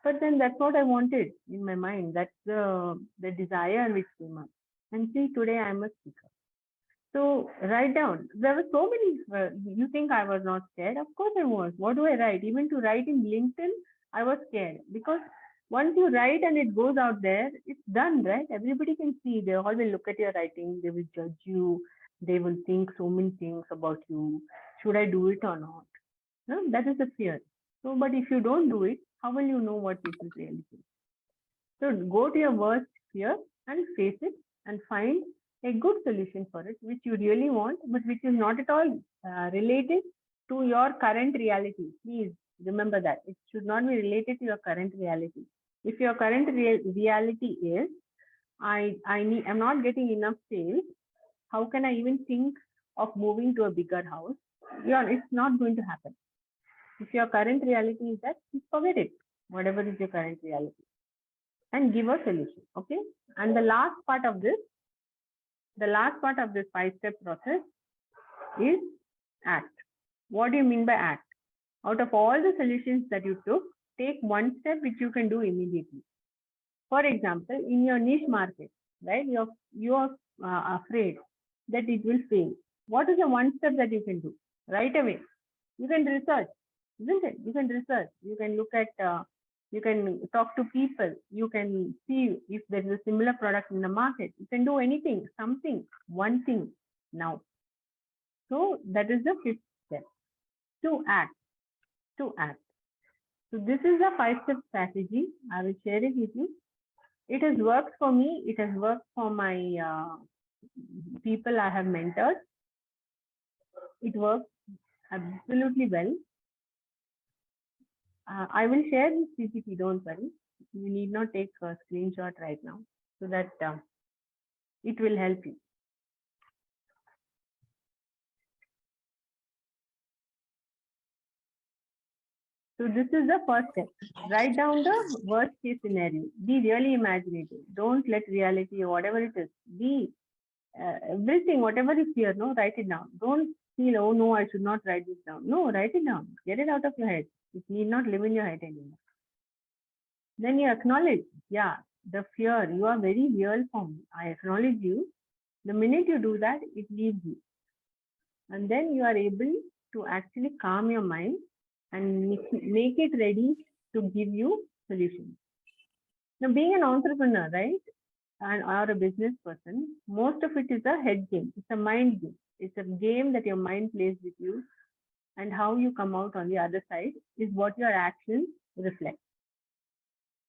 But then that's what I wanted in my mind. That's the desire which came up. And see, today I'm a speaker. So write down. There were so many. You think I was not scared? Of course I was. What do I write? Even to write in LinkedIn, I was scared because once you write and it goes out there, it's done, right? Everybody can see. They all will look at your writing. They will judge you. They will think so many things about you. Should I do it or not? No, that is the fear. So, but if you don't do it, how will you know what people really think? So go to your worst fear and face it and find a good solution for it, which you really want, but which is not at all related to your current reality. Please remember that. It should not be related to your current reality. If your current reality is, I'm not getting enough sales, how can I even think of moving to a bigger house? It's not going to happen. If your current reality is that, forget it, whatever is your current reality, and give a solution. Okay. And the last part of this 5-step process is act. What do you mean by act? Out of all the solutions that you took, take one step which you can do immediately. For example, in your niche market, right? You're afraid that it will fail. What is the one step that you can do right away? You can research, isn't it? You can research. You can look at. You can talk to people. You can see if there is a similar product in the market. You can do anything, something, one thing now. So that is the 5th step. To act. To act. So this is a 5-step strategy. I will share it with you. It has worked for me. It has worked for my people I have mentored. It works absolutely well. I will share this PPT, don't worry. You need not take a screenshot right now so that it will help you. So this is the first step. Write down the worst case scenario. Be really imaginative. Don't let reality or whatever it is. Be everything, whatever you fear, no, write it down. Don't feel, oh no, I should not write this down. No, write it down. Get it out of your head. It need not live in your head anymore. Then you acknowledge, yeah, the fear, you are very real for me. I acknowledge you. The minute you do that, it leaves you. And then you are able to actually calm your mind and make it ready to give you solutions. Now, being an entrepreneur, right, or a business person, most of it is a head game. It's a mind game. It's a game that your mind plays with you, and how you come out on the other side is what your actions reflect.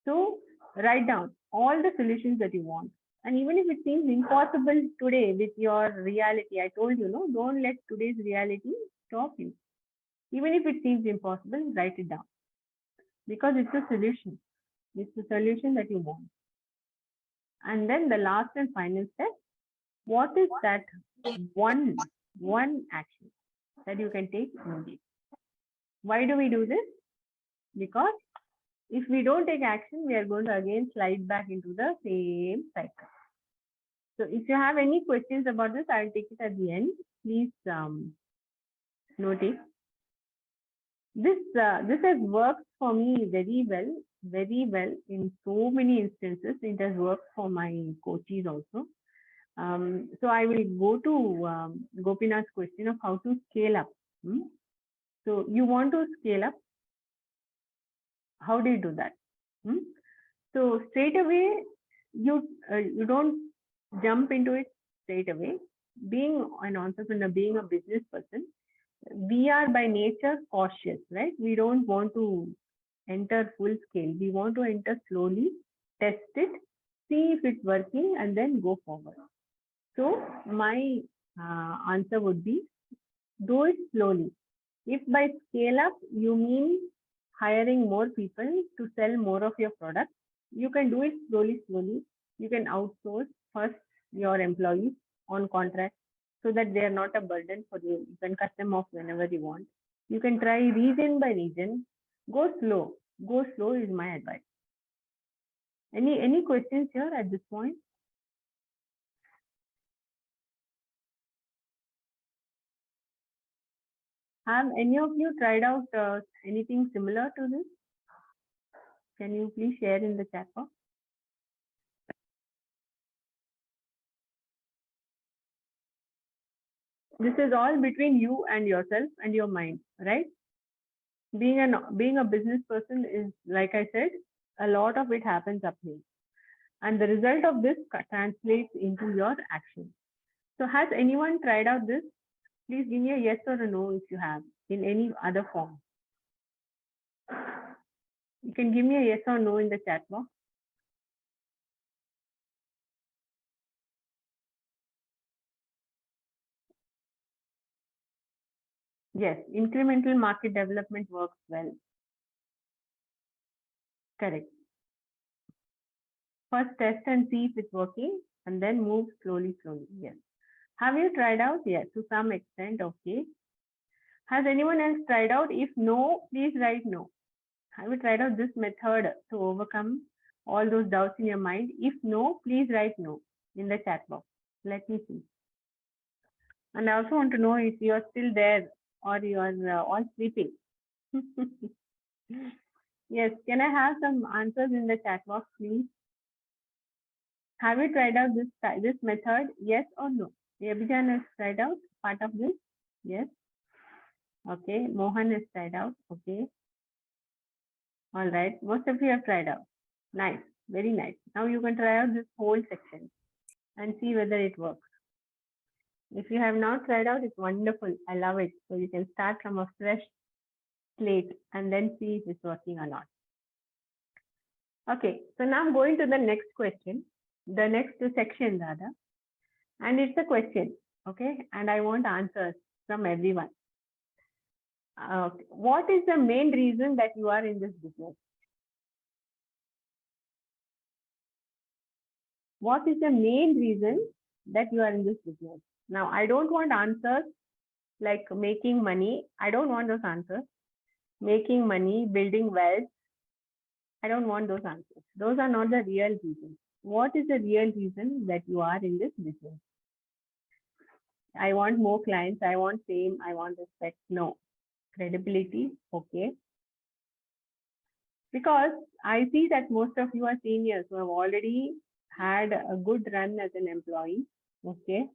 So write down all the solutions that you want. And even if it seems impossible today with your reality, I told you, no, don't let today's reality stop you. Even if it seems impossible, write it down. Because it's a solution. It's the solution that you want. And then the last and final step, what is that one action? that you can take immediately. Why do we do this? Because if we don't take action, we are going to again slide back into the same cycle. So if you have any questions about this, I'll take it at the end. Please note it. This has worked for me very well in so many instances. It has worked for my coaches also. So I will go to Gopinath's question of how to scale up. So you want to scale up. How do you do that? So straight away, you don't jump into it straight away. Being an entrepreneur, being a business person, we are by nature cautious, right? We don't want to enter full scale. We want to enter slowly, test it, see if it's working, and then go forward. So my answer would be, do it slowly. If by scale up, you mean hiring more people to sell more of your product, you can do it slowly. You can outsource first your employees on contract so that they are not a burden for you. You can cut them off whenever you want. You can try region by region. Go slow. Go slow is my advice. Any questions here at this point? Have any of you tried out anything similar to this? Can you please share in the chat box? This is all between you and yourself and your mind, right? Being a business person is, like I said, a lot of it happens up here. And the result of this translates into your action. So has anyone tried out this? Please give me a yes or a no if you have in any other form. You can give me a yes or no in the chat box. Yes, incremental market development works well. Correct. First test and see if it's working and then move slowly. Yes. Have you tried out? Yes, to some extent. Okay. Has anyone else tried out? If no, please write no. Have you tried out this method to overcome all those doubts in your mind? If no, please write no in the chat box. Let me see. And I also want to know if you are still there or you are all sleeping. Yes, can I have some answers in the chat box, please? Have you tried out this method? Yes or no? Abhijan has tried out part of this? Yes. Okay. Mohan has tried out. Okay. All right. Most of you have tried out. Nice. Very nice. Now you can try out this whole section and see whether it works. If you have not tried out, it's wonderful. I love it. So you can start from a fresh slate and then see if it's working or not. Okay. So now I'm going to the next question, the next section rather. And it's a question. Okay. And I want answers from everyone. What is the main reason that you are in this business? What is the main reason that you are in this business? Now, I don't want answers like making money. I don't want those answers. Making money, building wealth. I don't want those answers. Those are not the real reasons. What is the real reason that you are in this business? I want more clients. I want fame. I want respect. No. Credibility. Okay. Because I see that most of you are seniors who have already had a good run as an employee. Okay.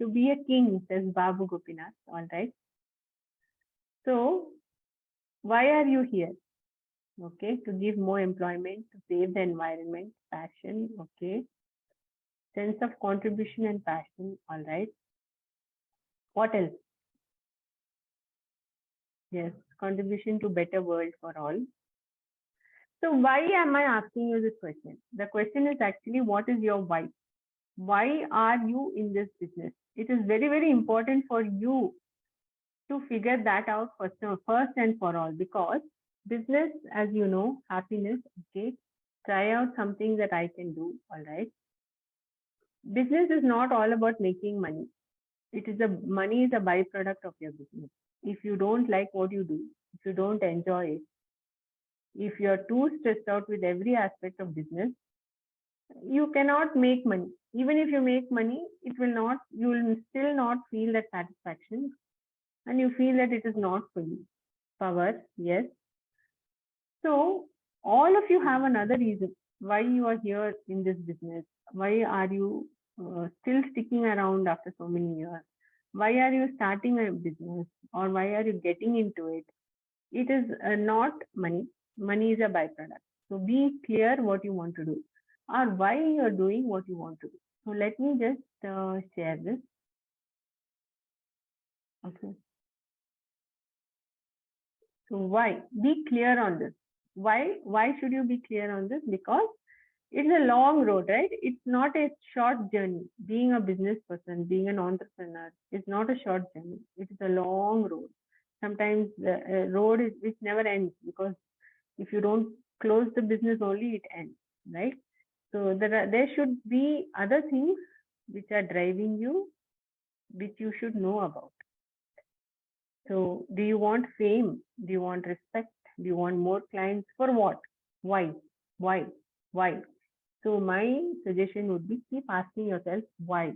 To be a king, says Babu Gopinath. All right. So why are you here? Okay. To give more employment, to save the environment, passion. Okay. Sense of contribution and passion. All right. What else? Yes. Contribution to better world for all. So why am I asking you this question? The question is actually, what is your why? Why are you in this business? It is very, very important for you to figure that out first and for all, because business, as you know, happiness, okay, try out something that I can do, all right. Business is not all about making money. Money is a byproduct of your business. if you don't like what you do, if you don't enjoy it, if you're too stressed out with every aspect of business, you cannot make money. Even if you make money, you will still not feel that satisfaction, and you feel that it is not for you. Power, yes. So all of you have another reason why you are here in this business. Why are you still sticking around after so many years? Why are you starting a business, or why are you getting into it? It is not money. Money is a byproduct. So be clear what you want to do, or why you are doing what you want to do. So let me just share this. Okay. So why? Be clear on this. Why? Why should you be clear on this? Because it's a long road, right? It's not a short journey. Being a business person, being an entrepreneur is not a short journey. It is a long road. Sometimes the road is which never ends, because if you don't close the business only, it ends, right? So there should be other things which are driving you, which you should know about. So do you want fame? Do you want respect? Do you want more clients? For what? Why? Why? Why? So my suggestion would be, keep asking yourself why.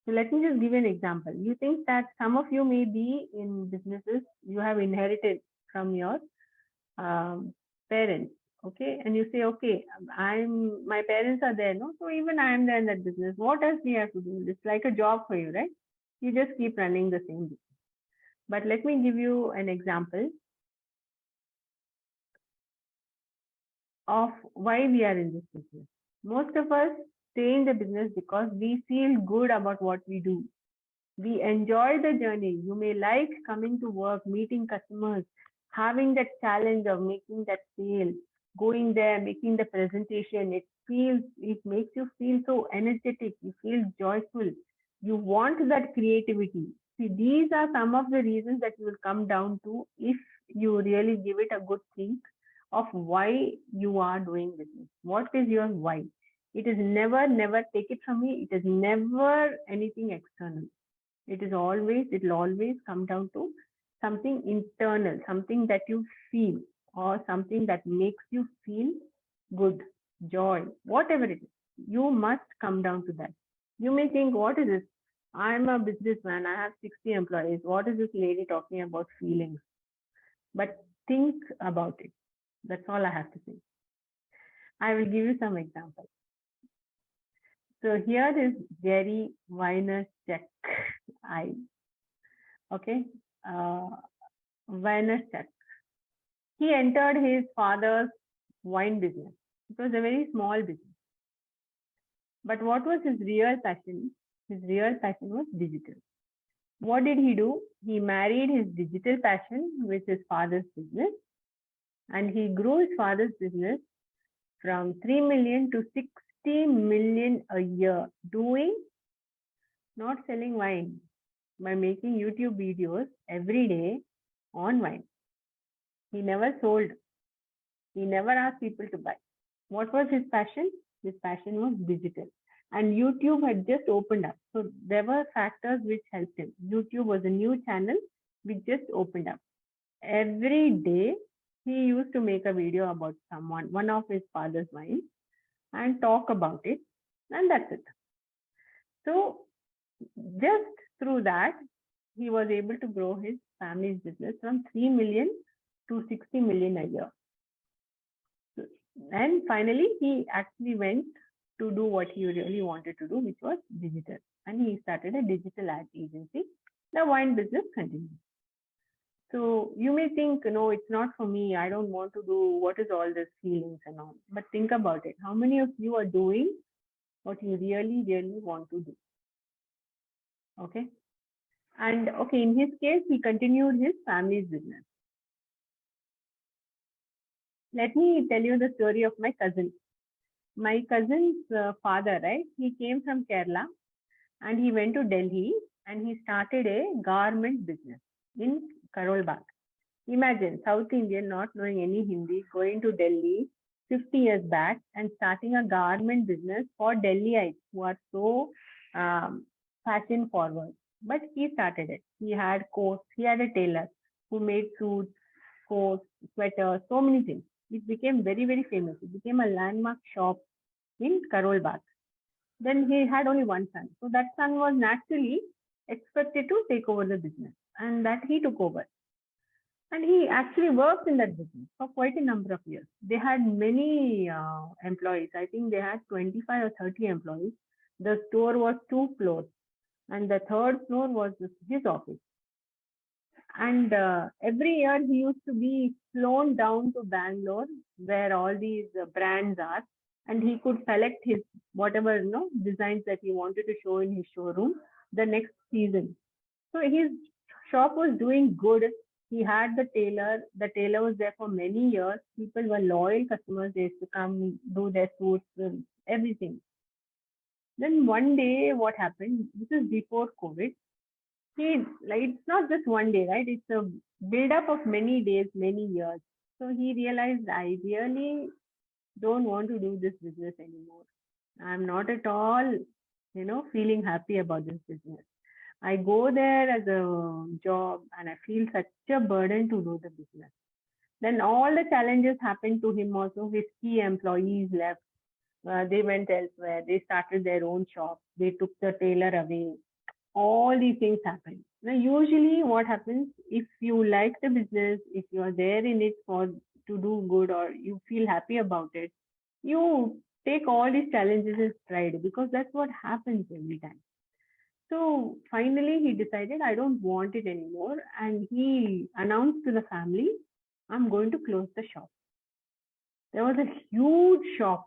So let me just give you an example. You think that some of you may be in businesses you have inherited from your parents, okay? And you say, okay, my parents are there, no? So even I am there in that business. What else do you have to do? It's like a job for you, right? You just keep running the same business. But let me give you an example of why we are in this business. Most of us stay in the business because we feel good about what we do. We enjoy the journey. You may like coming to work, meeting customers, having that challenge of making that sale, going there, making the presentation. It makes you feel so energetic. You feel joyful. You want that creativity. See, these are some of the reasons that you will come down to if you really give it a good think of why you are doing business. What is your why? It is never, take it from me, it is never anything external. It will always come down to something internal, something that you feel, or something that makes you feel good, joy, whatever it is. You must come down to that. You may think, what is this? I'm a businessman, I have 60 employees. What is this lady talking about feelings? But think about it. That's all I have to say. I will give you some examples. So here is Gary Vaynerchuk. Okay, Vaynerchuk. He entered his father's wine business. It was a very small business. But what was his real passion? His real passion was digital. What did he do? He married his digital passion with his father's business, and he grew his father's business from 3 million to 60 million a year, not selling wine, by making YouTube videos every day on wine. He never sold. He never asked people to buy. What was his passion? His passion was digital. And YouTube had just opened up. So there were factors which helped him. YouTube was a new channel which just opened up. Every day, he used to make a video about one of his father's wines, and talk about it. And that's it. So just through that, he was able to grow his family's business from 3 million to 60 million a year. And finally, he actually went to do what he really wanted to do, which was digital. And he started a digital ad agency. The wine business continued. So you may think, no, it's not for me. I don't want to do what is all this feelings and all. But think about it. How many of you are doing what you really, really want to do? Okay. And okay, in his case, he continued his family's business. Let me tell you the story of my cousin. My cousin's father, right? He came from Kerala and he went to Delhi and he started a garment business in Karol Bagh. Imagine South Indian not knowing any Hindi, going to Delhi 50 years back and starting a garment business for Delhiites who are so fashion forward. But he started it. He had coats. He had a tailor who made suits, coats, sweaters, so many things. It became very, very famous. It became a landmark shop in Karol Bagh. Then he had only one son. So that son was naturally expected to take over the business, and that he took over. And he actually worked in that business for quite a number of years. They had many employees. I think they had 25 or 30 employees. The store was 2 floors, and the third floor was his office. And every year he used to be flown down to Bangalore, where all these brands are, and he could select his whatever designs that he wanted to show in his showroom the next season. So his shop was doing good. He had the tailor. The tailor was there for many years. People were loyal customers. They used to come do their suits, everything. Then one day, what happened? This is before COVID. It's not just one day, right? It's a build-up of many days, many years. So he realized, I really don't want to do this business anymore. I'm not at all, feeling happy about this business. I go there as a job and I feel such a burden to do the business. Then all the challenges happened to him also. His key employees left. They went elsewhere. They started their own shop. They took the tailor away. All these things happen. Now, usually what happens, if you like the business, if you are there in it to do good, or you feel happy about it, you take all these challenges in stride, because that's what happens every time. So finally he decided, I don't want it anymore. And he announced to the family, I'm going to close the shop. There was a huge shock,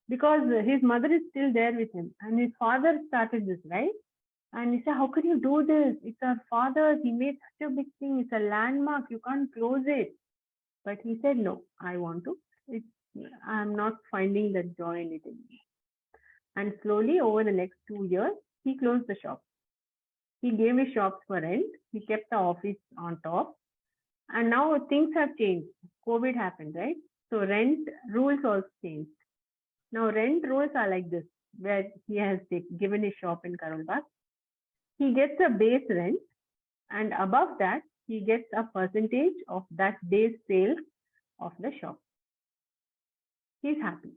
because his mother is still there with him, and his father started this, right? And he said, how could you do this? It's our father. He made such a big thing. It's a landmark. You can't close it. But he said, no, I want to. I'm not finding the joy in it anymore. And slowly, over the next 2 years, he closed the shop. He gave his shops for rent. He kept the office on top. And now things have changed. COVID happened, right? So rent rules also changed. Now rent rules are like this, where he has given his shop in Karol Bagh. He gets a base rent, and above that, he gets a percentage of that day's sales of the shop. He's happy.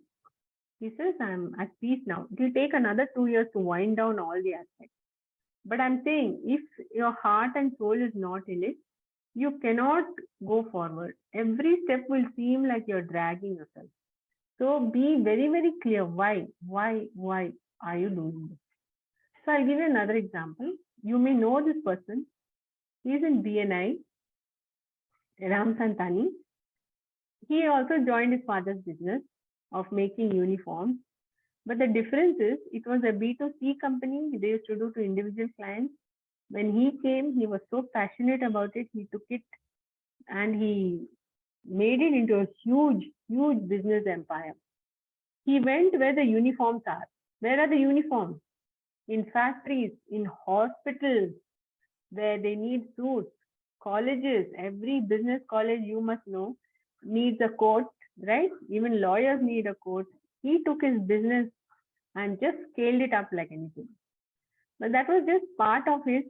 He says, I'm at peace now. It will take another 2 years to wind down all the aspects. But I'm saying, if your heart and soul is not in it, you cannot go forward. Every step will seem like you're dragging yourself. So be very, very clear. Why are you doing this? So I'll give you another example. You may know this person. He's in BNI, Ram Santani. He also joined his father's business of making uniforms. But the difference is, it was a B2C company. They used to do to individual clients. When he came, he was so passionate about it. He took it and he made it into a huge, huge business empire. He went where the uniforms are. Where are the uniforms? In factories, in hospitals, where they need suits, colleges. Every business college, you must know, needs a coat, right? Even lawyers need a coat. He took his business and just scaled it up like anything. But that was just part of his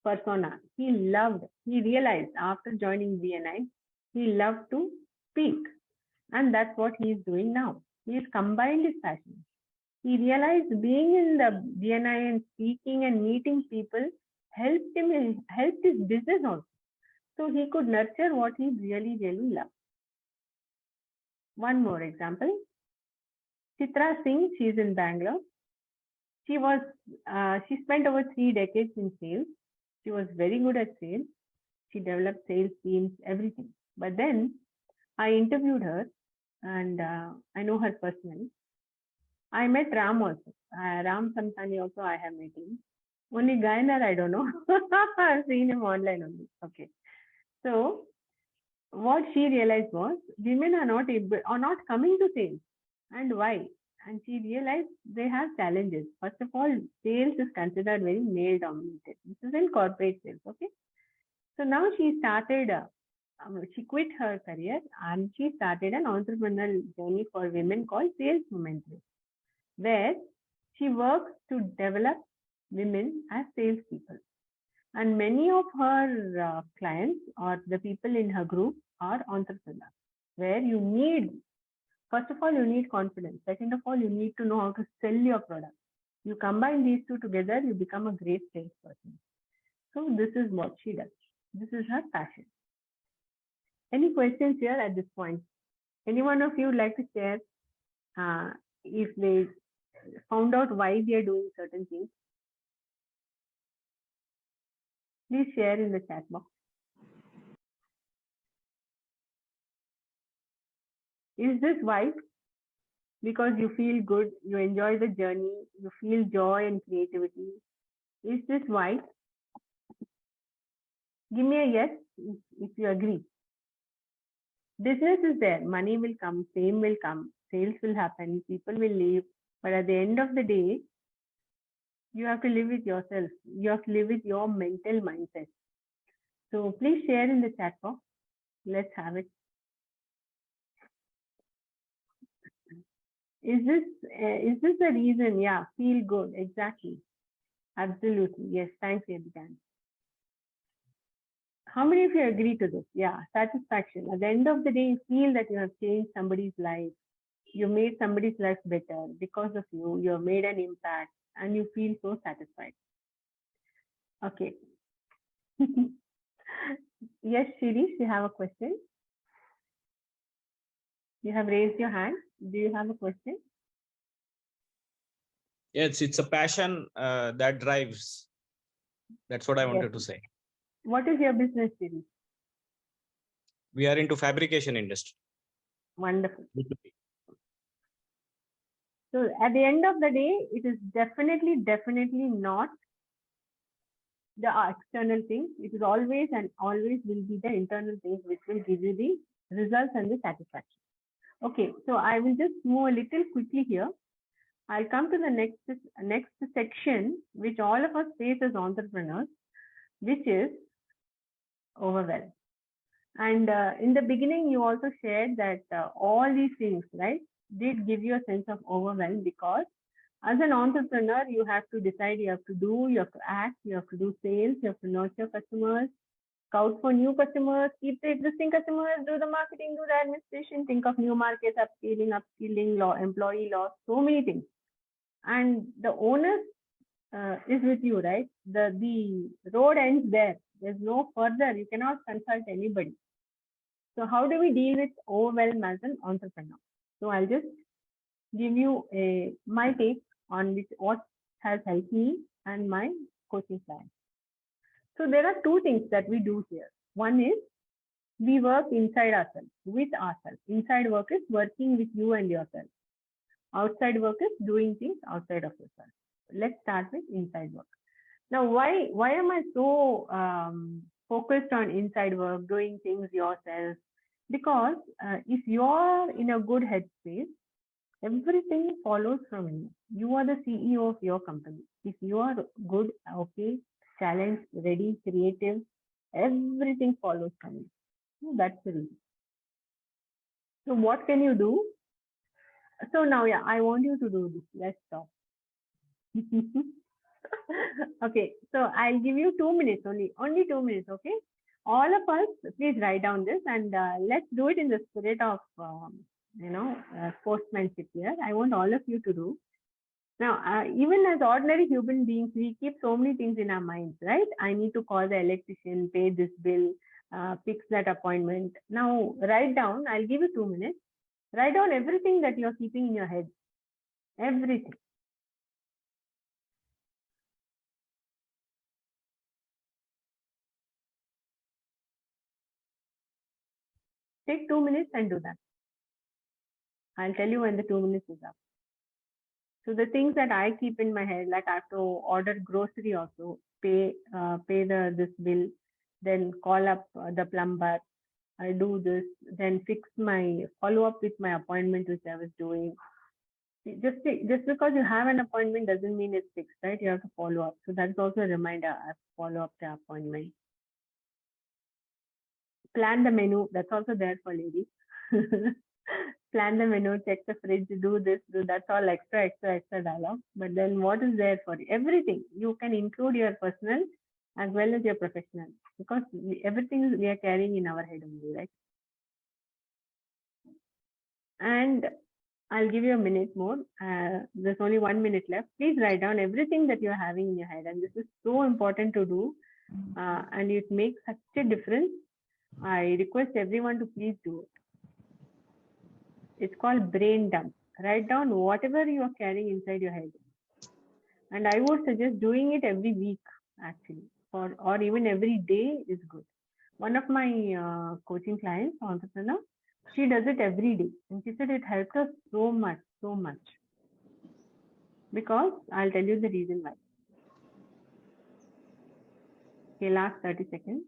persona. He realized after joining BNI, he loved to speak. And that's what he is doing now. He has combined his passion. He realized being in the BNI and speaking and meeting people helped his business also. So he could nurture what he really, really loved. One more example. Chitra Singh, she's in Bangalore. She spent over 3 decades in sales. She was very good at sales. She developed sales teams, everything. But then I interviewed her, and I know her personally. I met Ram also. Ram Samtani also, I have met him. Only Gayanar, I don't know. I've seen him online only. Okay. So what she realized was, women are not coming to sales. And why? And she realized they have challenges. First of all, sales is considered very male dominated. This is in corporate sales. Okay. So now she started, she quit her career and she started an entrepreneurial journey for women called Sales Momentum, where she works to develop women as salespeople. And many of her clients or the people in her group are entrepreneurs, where you need, first of all, you need confidence. Second of all, you need to know how to sell your product. You combine these two together, you become a great salesperson. So this is what she does. This is her passion. Any questions here at this point? Any one of you would like to share if they found out why they are doing certain things? Please share in the chat box. Is this why? Because you feel good, you enjoy the journey, you feel joy and creativity. Is this why? Give me a yes if you agree. Business is there, money will come, fame will come, sales will happen, people will leave. But at the end of the day, you have to live with yourself. You have to live with your mental mindset. So please share in the chat box. Let's have it. Is this the reason? Yeah, feel good. Exactly. Absolutely. Yes. Thanks, AABN. How many of you agree to this? Yeah, satisfaction. At the end of the day, you feel that you have changed somebody's life. You made somebody's life better because of you. You have made an impact and you feel so satisfied. Okay. Yes, Shirish, you have a question? You have raised your hand. Do you have a question? Yes, it's a passion that drives. That's what I wanted Yes. to say. What is your business, Shirish? We are into fabrication industry. Wonderful. So at the end of the day, it is definitely not the external things. It is always and always will be the internal things which will give you the results and the satisfaction. Okay, so I will just move a little quickly here. I'll come to the next section, which all of us face as entrepreneurs, which is overwhelm. And in the beginning, you also shared that all these things, right, did give you a sense of overwhelm because as an entrepreneur, you have to decide, you have to do, you have to act, you have to do sales, you have to nurture customers, scout for new customers, keep the existing customers, do the marketing, do the administration, think of new markets, upskilling, employee loss, so many things. And the onus is with you, right? The road ends there. There's no further. You cannot consult anybody. So how do we deal with overwhelm as an entrepreneur? So I'll just give you my take on what has helped me and my coaching clients. So there are two things that we do here. One is we work inside ourselves, with ourselves. Inside work is working with you and yourself. Outside work is doing things outside of yourself. Let's start with inside work. Now, why am I so focused on inside work, doing things yourself? Because if you're in a good headspace, everything follows from you. You are the CEO of your company. If you are good, okay, challenged, ready, creative, everything follows from you. So that's the reason. So what can you do? So now, yeah, I want you to do this. Let's stop. Okay, so I'll give you 2 minutes only 2 minutes. Okay, all of us, please write down this and let's do it in the spirit of sportsmanship here. I want all of you to do. Now, even as ordinary human beings, we keep so many things in our minds, right? I need to call the electrician, pay this bill, fix that appointment. Now, write down. I'll give you 2 minutes. Write down everything that you're keeping in your head. Everything. Take 2 minutes and do that. I'll tell you when the 2 minutes is up. So the things that I keep in my head, like I have to order grocery also, pay this bill, then call up the plumber, I do this, then follow up with my appointment which I was doing. Just because you have an appointment doesn't mean it's fixed, right? You have to follow up. So that's also a reminder. I have to follow up the appointment. Plan the menu. That's also there for ladies. Plan the menu, check the fridge, do this, do that's all extra dialogue. But then what is there for you? Everything. You can include your personal as well as your professional, because everything we are carrying in our head only, right? And I'll give you a minute more. There's only 1 minute left. Please write down everything that you're having in your head. And this is so important to do. And it makes such a difference. I request everyone to please do it. It's called brain dump. Write down whatever you are carrying inside your head. And I would suggest doing it every week, actually, or even every day is good. One of my coaching clients, entrepreneur, she does it every day. And she said it helped her so much, so much. Because I'll tell you the reason why. Okay, last 30 seconds.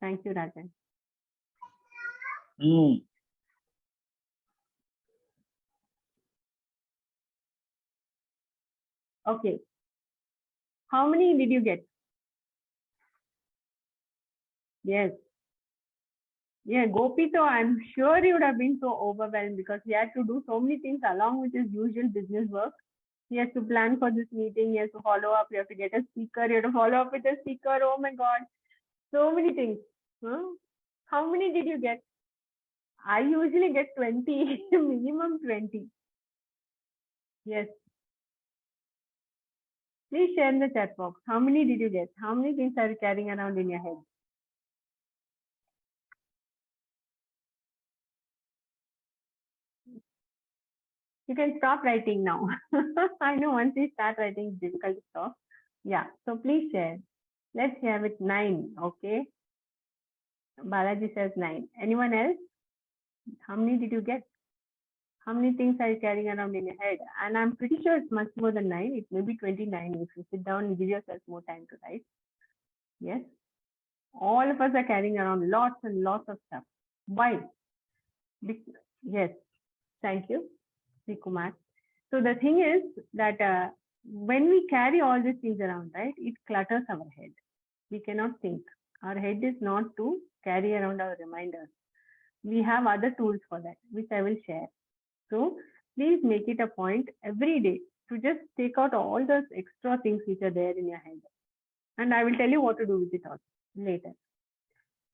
Thank you, Rajan. Okay. How many did you get? Yes. Yeah, Gopi, so I'm sure you would have been so overwhelmed because he had to do so many things along with his usual business work. He has to plan for this meeting, he has to follow up, you have to get a speaker, you have to follow up with a speaker. Oh my God, so many things. Huh? How many did you get? I usually get 20, minimum 20. Yes. Please share in the chat box. How many did you get? How many things are you carrying around in your head? You can stop writing now. I know once you start writing, it's difficult to stop. Yeah, so please share. Let's have it 9, okay? Balaji says 9. Anyone else? How many did you get? How many things are you carrying around in your head? And I'm pretty sure it's much more than 9. It may be 29 if you sit down and give yourself more time to write. Yes? All of us are carrying around lots and lots of stuff. Why? Yes. Thank you, Sri Kumar. So the thing is that when we carry all these things around, right, it clutters our head. We cannot think. Our head is not to carry around our reminders. We have other tools for that, which I will share. So please make it a point every day to just take out all those extra things which are there in your head. And I will tell you what to do with it all later.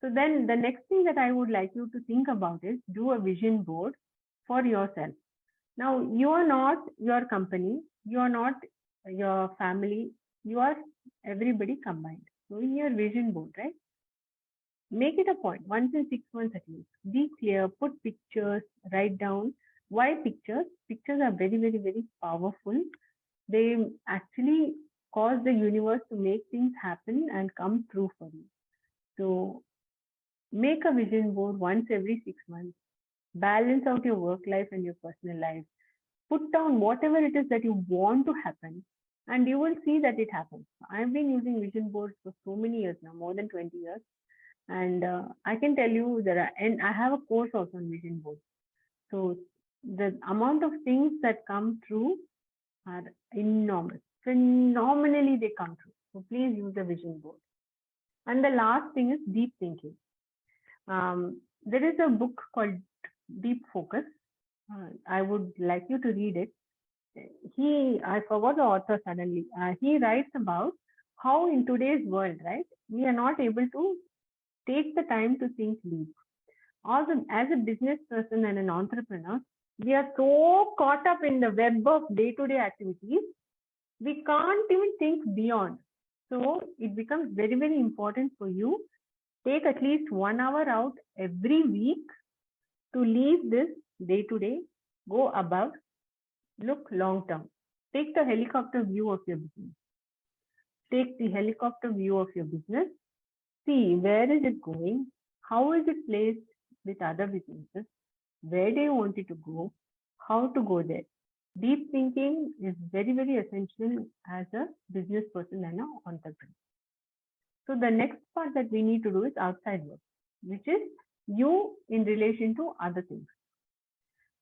So then the next thing that I would like you to think about is do a vision board for yourself. Now, you are not your company, you are not your family, you are everybody combined. So in your vision board, right? Make it a point once in 6 months at least. Be clear, put pictures, write down. Why pictures? Pictures are very, very, very powerful. They actually cause the universe to make things happen and come true for you. So make a vision board once every 6 months. Balance out your work life and your personal life. Put down whatever it is that you want to happen, and you will see that it happens. I've been using vision boards for so many years now, more than 20 years. And I can tell you that, and I have a course also on vision boards. So the amount of things that come true are enormous. Phenomenally, they come true. So please use the vision board. And the last thing is deep thinking. There is a book called Deep Focus. I would like you to read it. I forgot the author suddenly. He writes about how in today's world, right, we are not able to take the time to think deep. Also, as a business person and an entrepreneur, we are so caught up in the web of day-to-day activities, we can't even think beyond. So it becomes very, very important for you. Take at least 1 hour out every week to leave this day-to-day, go above, look long-term. Take the helicopter view of your business. Take the helicopter view of your business. See where is it going? How is it placed with other businesses? Where do you want it to go? How to go there? Deep thinking is very, very essential as a business person and an entrepreneur. So the next part that we need to do is outside work, which is you in relation to other things.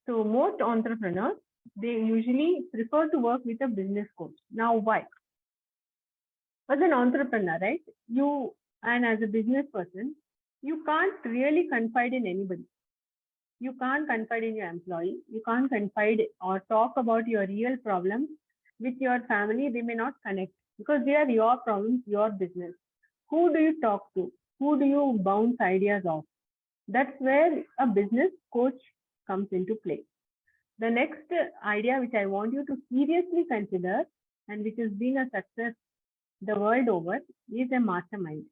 So most entrepreneurs, they usually prefer to work with a business coach. Now, why? As an entrepreneur, right? You and as a business person, you can't really confide in anybody. You can't confide in your employee. You can't confide or talk about your real problems with your family, they may not connect because they are your problems, your business. Who do you talk to? Who do you bounce ideas off? That's where a business coach comes into play. The next idea which I want you to seriously consider and which has been a success the world over is a mastermind.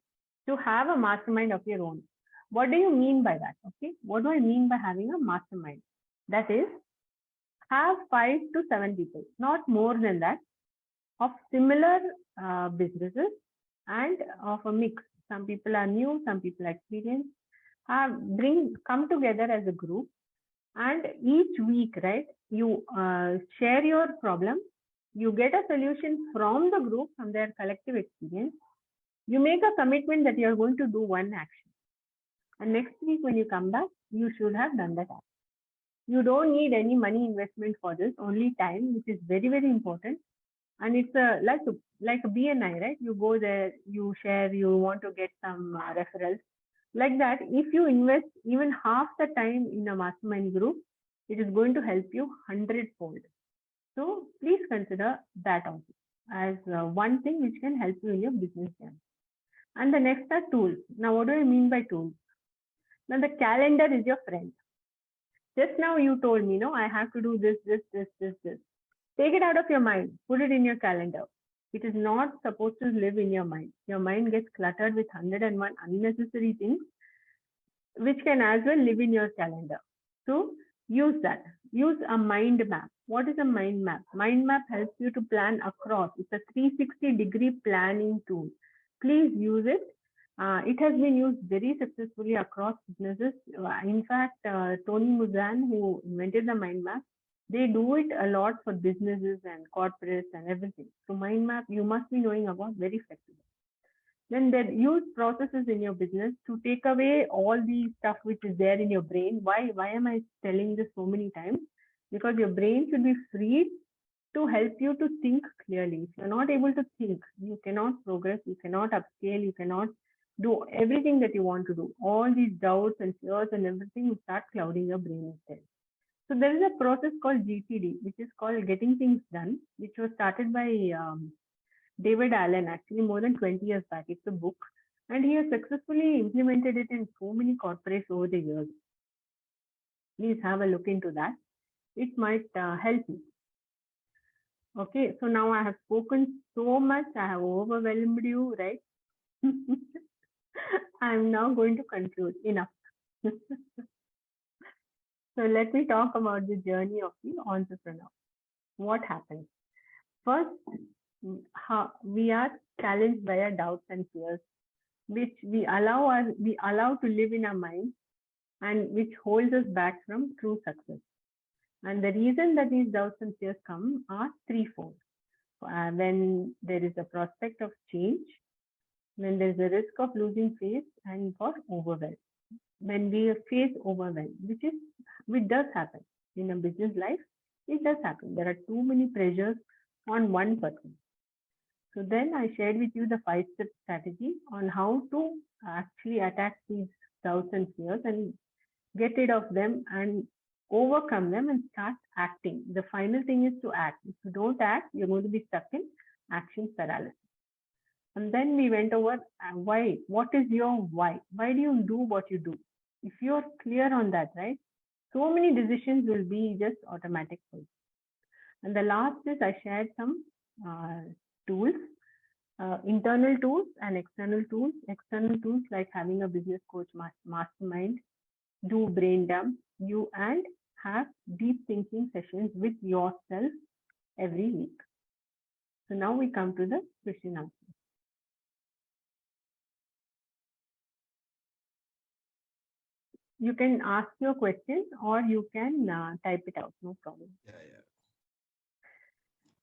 To have a mastermind of your own. What do you mean by that? Okay. What do I mean by having a mastermind? That is, have 5 to 7 people, not more than that, of similar businesses and of a mix. Some people are new, some people are experienced. Come together as a group, and each week, right, you share your problem, you get a solution from the group, from their collective experience. You make a commitment that you are going to do one action, and next week when you come back, you should have done that action. You don't need any money investment for this, only time, which is very, very important. And it's like a BNI, right? You go there, you share, you want to get some referrals. Like that, if you invest even half the time in a mastermind group, it is going to help you 100-fold. So please consider that also as one thing which can help you in your business journey. And the next are tools. Now, what do I mean by tools? Now, the calendar is your friend. Just now you told me, no, I have to do this. Take it out of your mind, put it in your calendar. It is not supposed to live in your mind. Your mind gets cluttered with 101 unnecessary things, which can as well live in your calendar. So use that. Use a mind map. What is a mind map? Mind map helps you to plan across. It's a 360-degree planning tool. Please use it. It has been used very successfully across businesses. In fact, Tony Muzan, who invented the mind map, they do it a lot for businesses and corporates and everything. So mind map, you must be knowing about, very flexible. Then they use processes in your business to take away all the stuff which is there in your brain. Why am I telling this so many times? Because your brain should be freed to help you to think clearly. If you're not able to think, you cannot progress, you cannot upscale, you cannot do everything that you want to do. All these doubts and fears and everything will start clouding your brain instead. So there is a process called GTD, which is called Getting Things Done, which was started by David Allen, actually more than 20 years back. It's a book, and he has successfully implemented it in so many corporates over the years. Please have a look into that. It might help you. Okay, so now I have spoken so much. I have overwhelmed you, right? I'm now going to conclude. Enough. So let me talk about the journey of the entrepreneur. What happens? First, we are challenged by our doubts and fears, which we allow to live in our mind and which holds us back from true success. And the reason that these doubts and fears come are threefold. When there is a prospect of change, when there is a risk of losing faith, and for overwhelm. When we face overwhelm, which does happen in a business life, it does happen. There are too many pressures on one person. So then I shared with you the 5-step strategy on how to actually attack these doubts and fears and get rid of them and overcome them and start acting. The final thing is to act. If you don't act, you're going to be stuck in action paralysis. And then we went over why. What is your why? Why do you do what you do? If you're clear on that, right? So many decisions will be just automatic for you. And the last is I shared some tools, internal tools and external tools. External tools like having a business coach mastermind, do brain dump, and have deep thinking sessions with yourself every week. So now we come to the question answer. You can ask your question or you can type it out, no problem. Yeah.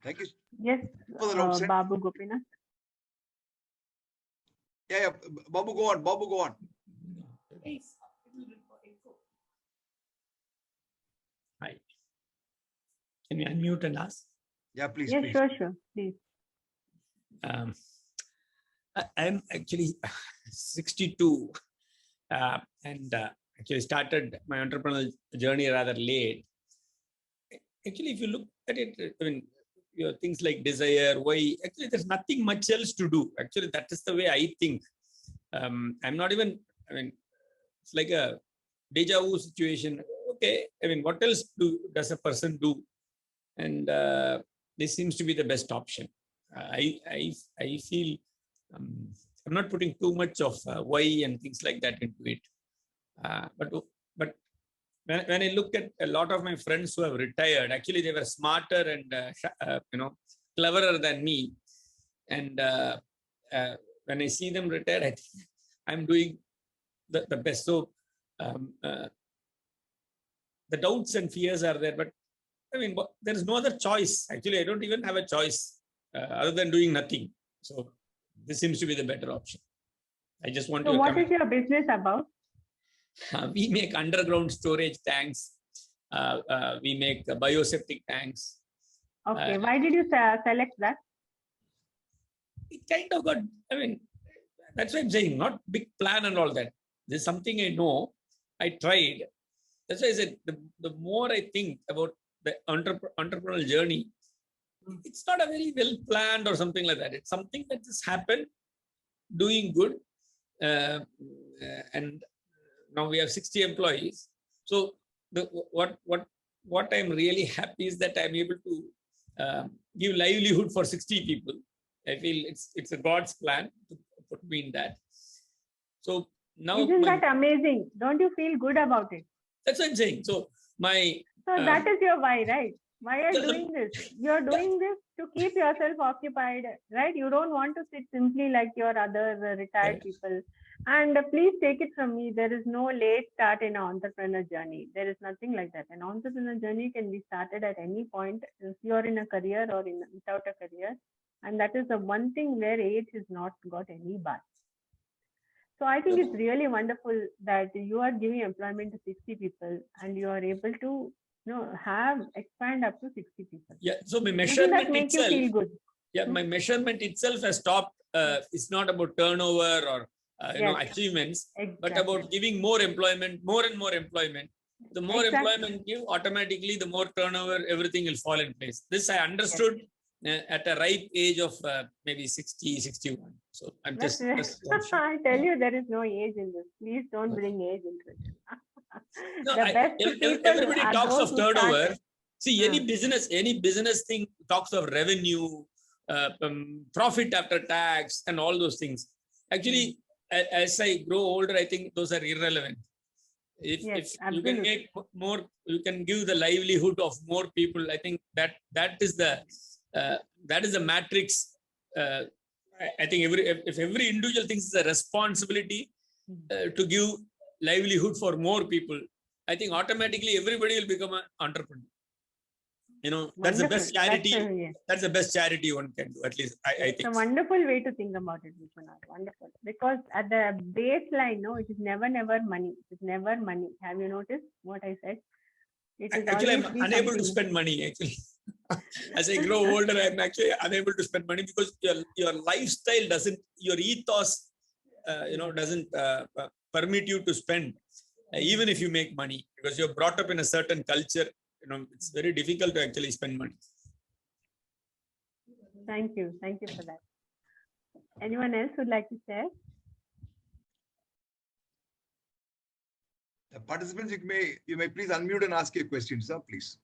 Thank you. Yes, For the outset. Babu Gopinath. Yeah. Babu, go on. Hi. Can you unmute and ask? Yeah, please. Yes, please. sure. Please. I'm actually 62 and actually started my entrepreneurial journey rather late. Actually, if you look at it, I mean, things like desire, why. Actually, there's nothing much else to do. Actually, that is the way I think. I'm not even, I mean, it's like a deja vu situation. Okay, I mean, what else does a person do? And this seems to be the best option. I feel I'm not putting too much of why and things like that into it. But when I look at a lot of my friends who have retired, actually they were smarter and cleverer than me. And when I see them retired, I think I'm doing the best. So the doubts and fears are there, but I mean, there is no other choice. Actually, I don't even have a choice other than doing nothing. So this seems to be the better option. I just want So to. what is your business about? We make underground storage tanks. We make bioseptic tanks. Okay, why did you select that? It kind of got, I mean, that's what I'm saying, not big plan and all that. There's something I know. I tried. That's why I said the more I think about the entrepreneurial journey, it's not a very well planned or something like that. It's something that just happened, doing good. And now we have 60 employees. So what I'm really happy is that I'm able to give livelihood for 60 people. I feel it's a God's plan to put me in that. So now Isn't that amazing? Don't you feel good about it? That's what I'm saying. So that is your why, right? Why are you doing this? You're doing this to keep yourself occupied, right? You don't want to sit simply like your other retired people. And please take it from me, there is no late start in an entrepreneur journey. There is nothing like that. An entrepreneur journey can be started at any point if you're in a career or without a career. And that is the one thing where age has not got any bar. So I think it's really wonderful that you are giving employment to 60 people and you are able to expand up to 60 people. Yeah. So my measurement make you feel good. Yeah, my measurement itself has stopped. It's not about turnover or achievements, but about giving more employment, more and more employment. The more employment you give, automatically the more turnover, everything will fall in place. This I understood at a ripe age of maybe 60, 61. So I'm just I tell you, there is no age in this. Please don't bring age into it. No, everybody talks of turnover. See, any business thing talks of revenue, profit after tax, and all those things. Actually, as I grow older, I think those are irrelevant. If you can make more, you can give the livelihood of more people. I think that is the matrix. I think if every individual thinks it's a responsibility to give livelihood for more people, I think automatically everybody will become an entrepreneur. That's the best charity. That's the best charity one can do. At least I think. It's a wonderful way to think about it, Vishwanath. Wonderful. Because at the baseline, it is never money. It's never money. Have you noticed what I said? Actually, I'm unable to spend money. Actually, as I grow older, I'm actually unable to spend money because your lifestyle doesn't, your ethos, doesn't permit you to spend, even if you make money, because you're brought up in a certain culture. It's very difficult to actually spend money. Thank you for that. Anyone else would like to share? The participants, you may please unmute and ask your questions, sir, please.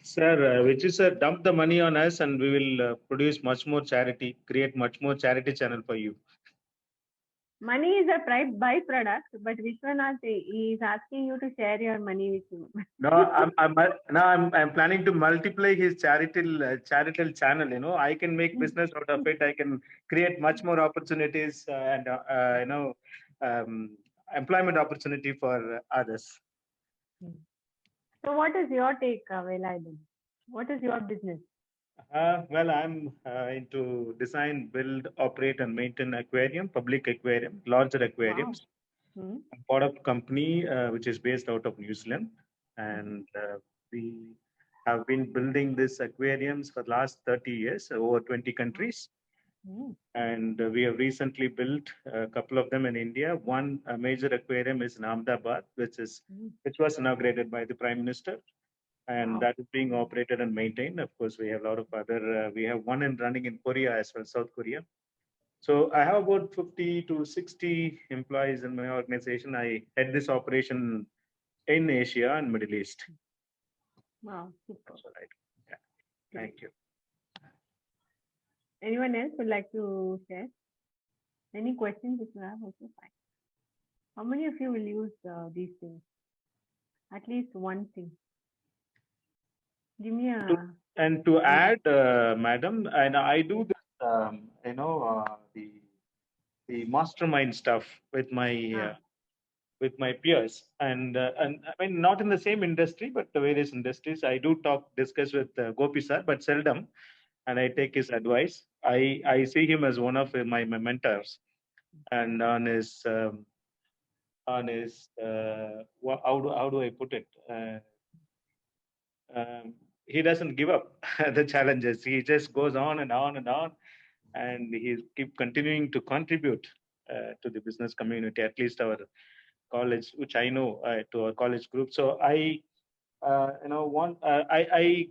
Sir, which is dump the money on us and we will produce much more charity, create much more charity channel for you. Money is a byproduct, but Vishwanath is asking you to share your money with him. No, I'm planning to multiply his charitable channel. I can make business out of it. I can create much more opportunities and employment opportunity for others. So, what is your take, Velayudan? What is your business? Well, I'm into design, build, operate, and maintain public aquarium, larger aquariums. Wow. I'm part of a company which is based out of New Zealand, and we have been building these aquariums for the last 30 years, over 20 countries. And we have recently built a couple of them in India. One major aquarium is in Ahmedabad, which was inaugurated by the Prime Minister. and Wow. that is being operated and maintained. Of course, we have a lot of other, we have one in running in Korea as well, South Korea. So I have about 50 to 60 employees in my organization. I head this operation in Asia and Middle East. Wow, super. That's what I do. Yeah. Thank you. Anyone else would like to share? Any questions if you have, also fine. How many of you will use these things? At least one thing. Give me a. And to add, madam, and I do this, the mastermind stuff with my peers, and I mean not in the same industry, but the various industries. I do discuss with Gopi sir, but seldom, and I take his advice. I see him as one of my mentors, and on his how do I put it? He doesn't give up the challenges. He just goes on and on and on, and he keep continuing to contribute to the business community, at least our college, which I know, to our college group. So I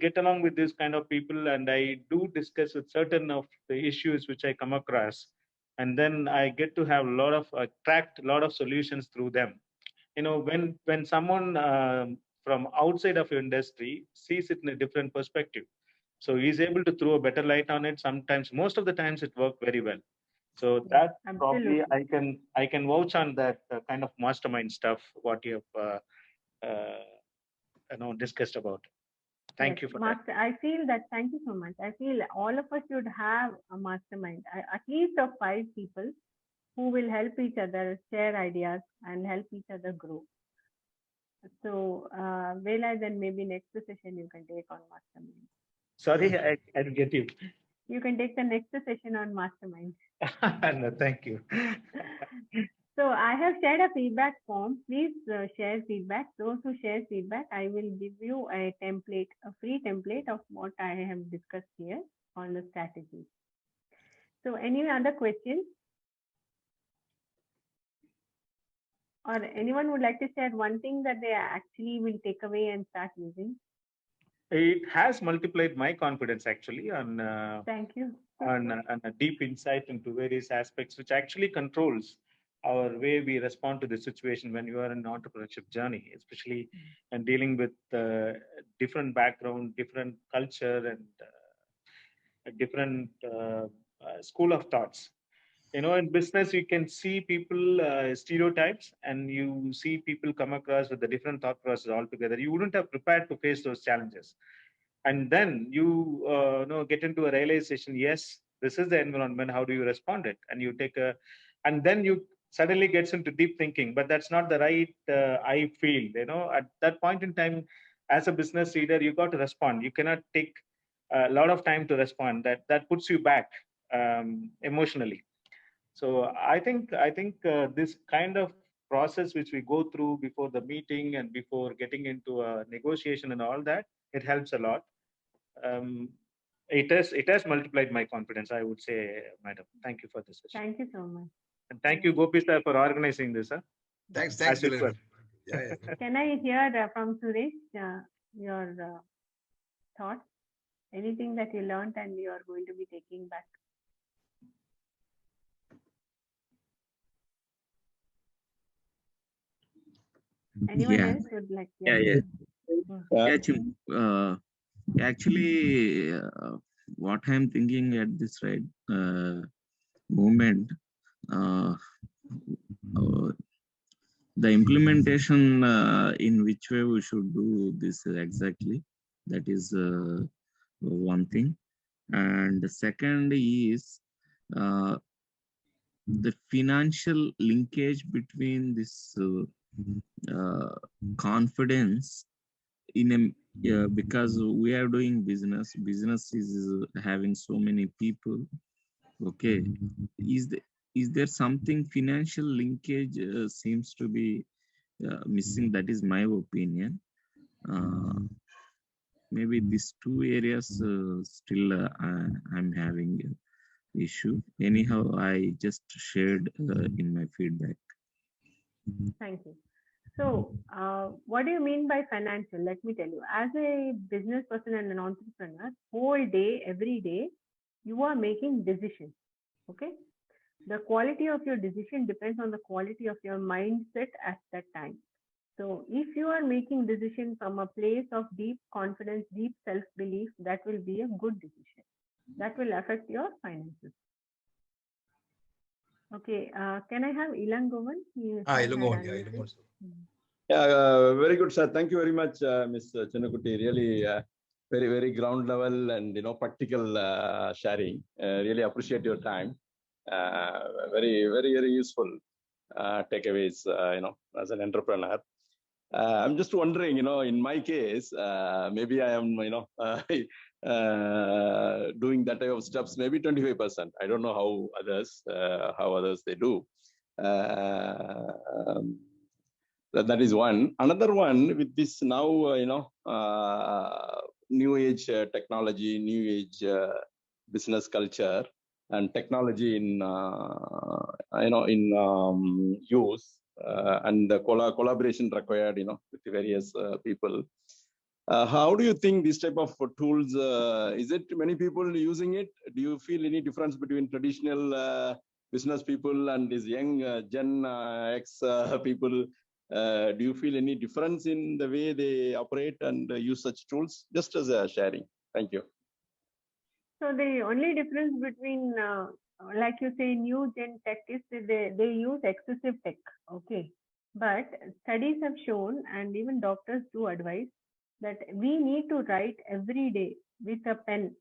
get along with this kind of people, and I do discuss with certain of the issues which I come across, and then I get to have attract a lot of solutions through them. When someone from outside of your industry sees it in a different perspective, so he's able to throw a better light on it. Sometimes, most of the times, it worked very well. So that probably Absolutely. I can vouch on that kind of mastermind stuff what you have discussed about. Thank Yes, you for master. I feel that. Thank you so much. I feel all of us should have a mastermind, at least of 5 people who will help each other, share ideas, and help each other grow. So, Vela, then maybe next session you can take on mastermind. Sorry, I didn't get you. You can take the next session on mastermind. No, thank you. So I have shared a feedback form. Please share feedback. Those who share feedback, I will give you a template, a free template of what I have discussed here on the strategy. So any other questions? Or anyone would like to share one thing that they actually will take away and start using? It has multiplied my confidence actually on Thank you. on a deep insight into various aspects, which actually controls our way we respond to the situation when you are in an entrepreneurship journey, especially and dealing with different background, different culture, and a different school of thoughts. In business, you can see people stereotypes, and you see people come across with a different thought process altogether. You wouldn't have prepared to face those challenges, and then you get into a realization. Yes, this is the environment. How do you respond it? And you and then you suddenly gets into deep thinking. But that's not the right. I feel at that point in time, as a business leader, you got to respond. You cannot take a lot of time to respond. That puts you back emotionally. So I think this kind of process which we go through before the meeting and before getting into a negotiation and all that, it helps a lot. It has multiplied my confidence, I would say, madam. Thank you for this session. Thank you so much. And thank you, Gopi sir, for organizing this. Thanks, As Dylan. usual. Yeah. Can I hear from Suresh your thoughts? Anything that you learned and you are going to be taking back? Anyone else would like? Actually, what I'm thinking at this moment, the implementation in which way we should do this exactly, that is one thing. And the second is the financial linkage between this confidence in a because we are doing business is having so many people. Okay, is there something financial linkage seems to be missing? That is my opinion. Maybe these 2 areas still I'm having issue. Anyhow, I just shared in my feedback. Thank you. So, what do you mean by financial? Let me tell you. As a business person and an entrepreneur, whole day, every day, you are making decisions. Okay. The quality of your decision depends on the quality of your mindset at that time. So, if you are making decision from a place of deep confidence, deep self-belief, that will be a good decision. That will affect your finances. Okay. Can I have Ilangovan? Ilangovan, yeah, Ilangovan. Yeah, very good, sir. Thank you very much, Ms. Chimmu Kutty. Really very, very ground level and, practical sharing. Really appreciate your time. Very, very, very useful takeaways, as an entrepreneur. I'm just wondering, in my case, maybe I am, doing that type of steps, maybe 25%. I don't know how others they do. That is one. Another one with this now, new age technology, new age business culture, and technology in use, and the collaboration required, with the various people. How do you think this type of tools? Is it many people using it? Do you feel any difference between traditional business people and these young Gen X people? Do you feel any difference in the way they operate and use such tools? Just as a sharing. Thank you. So the only difference between, like you say, new gen tech is they use excessive tech. Okay. But studies have shown, and even doctors do advise, that we need to write every day with a pen.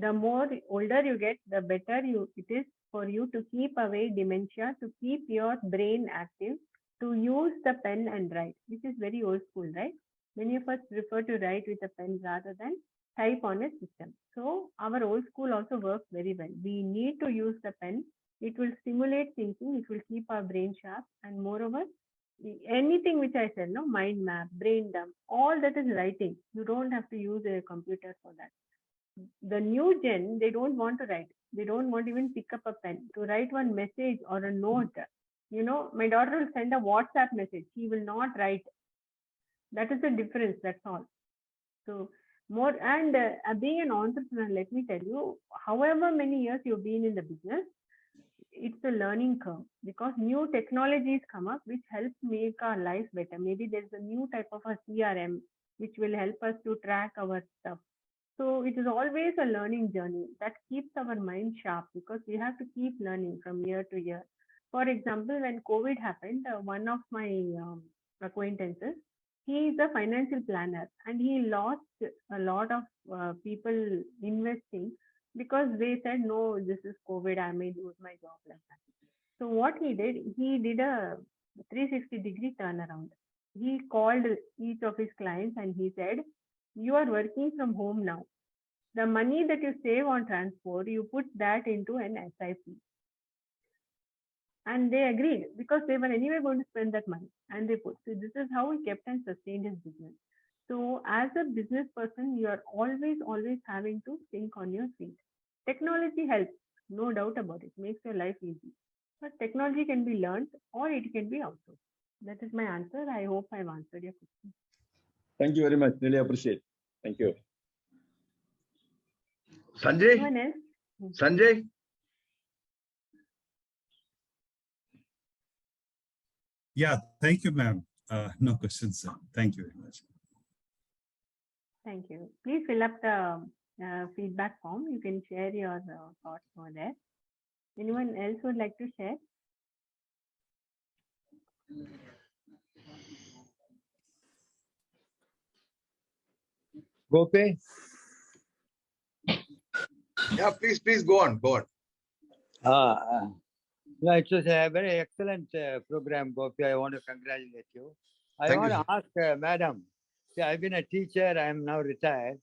The more older you get, the better it is for you to keep away dementia, to keep your brain active, to use the pen and write, which is very old school, right? Many of us prefer to write with a pen rather than type on a system. So our old school also works very well. We need to use the pen. It will stimulate thinking. It will keep our brain sharp. And moreover, anything which I said, no, mind map, brain dump, all that is writing. You don't have to use a computer for that. The new gen, they don't want to write. They don't want to even pick up a pen to write one message or a note. My daughter will send a WhatsApp message. She will not write. That is the difference. That's all. So more, and being an entrepreneur, let me tell you, however many years you've been in the business, it's a learning curve, because new technologies come up which help make our life better. Maybe there's a new type of a CRM which will help us to track our stuff. So it is always a learning journey that keeps our mind sharp, because we have to keep learning from year to year. For example, when COVID happened, one of my acquaintances, he is a financial planner, and he lost a lot of people investing because they said, no, this is COVID, I may lose my job like that. So what he did a 360-degree turnaround. He called each of his clients and he said, you are working from home now. The money that you save on transport, you put that into an SIP. And they agreed, because they were anyway going to spend that money, and they put. So this is how he kept and sustained his business. So as a business person, you are always having to think on your feet. Technology helps, no doubt about it, makes your life easy. But technology can be learned or it can be outsourced. That is my answer. I hope I've answered your question. Thank you very much. Really appreciate. Thank you. Sanjay? Anyone else? Sanjay? Yeah, thank you, ma'am. No questions, sir. Thank you very much. Thank you. Please fill up the feedback form. You can share your thoughts over there. Anyone else would like to share? Gopi? Yeah, please go on. No, it was a very excellent program, Gopi. I want to congratulate you. I want to ask Madam, see, I've been a teacher, I am now retired,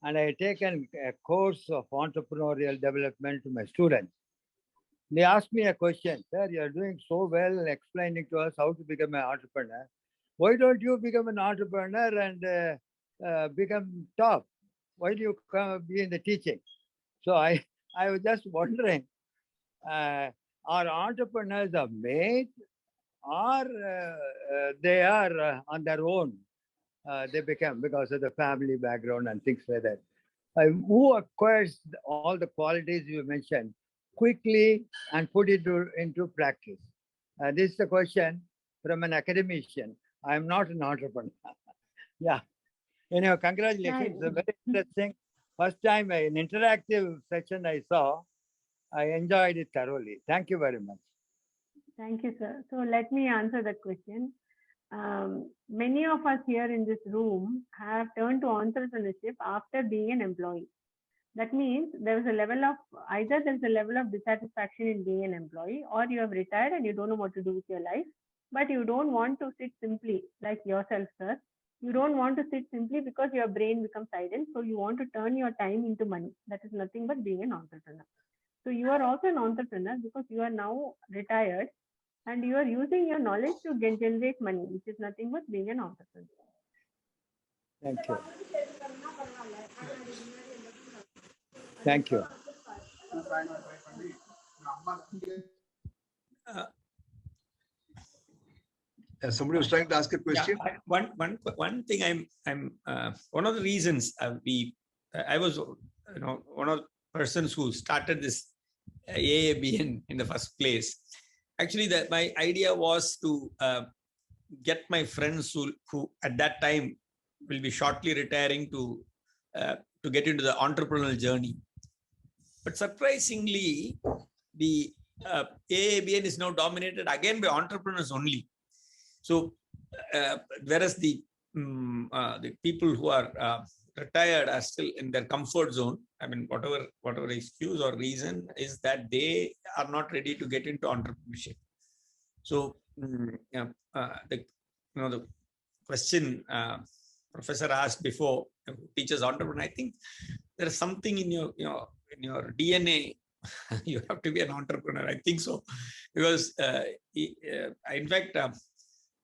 and I have taken a course of entrepreneurial development to my students. They asked me a question, sir, you are doing so well explaining to us how to become an entrepreneur. Why don't you become an entrepreneur and become top? Why do you come be in the teaching? So I was just wondering, are entrepreneurs are made or they are on their own. They become because of the family background and things like that. Who acquires all the qualities you mentioned quickly and put it into practice? This is the question from an academician. I am not an entrepreneur. Yeah. Congratulations. It's very interesting. First time an interactive session I saw. I enjoyed it thoroughly. Thank you very much. Thank you, sir. So let me answer that question. Many of us here in this room have turned to entrepreneurship after being an employee. That means there's a level of dissatisfaction in being an employee, or you have retired and you don't know what to do with your life, but you don't want to sit simply like yourself, sir. You don't want to sit simply because your brain becomes silent. So you want to turn your time into money. That is nothing but being an entrepreneur. So you are also an entrepreneur because you are now retired and you are using your knowledge to generate money, which is nothing but being an entrepreneur. Thank you. Thank you. Somebody was trying to ask a question. Yeah, one thing I'm one of the reasons I was one of the persons who started this AABN in the first place. Actually, my idea was to get my friends who at that time will be shortly retiring to get into the entrepreneurial journey. But surprisingly, the AABN is now dominated again by entrepreneurs only. So, whereas the people who are retired are still in their comfort zone. I mean, whatever excuse or reason is that they are not ready to get into entrepreneurship. So, the question Professor asked before, teachers entrepreneur. I think there is something in your DNA. You have to be an entrepreneur. I think so, because in fact.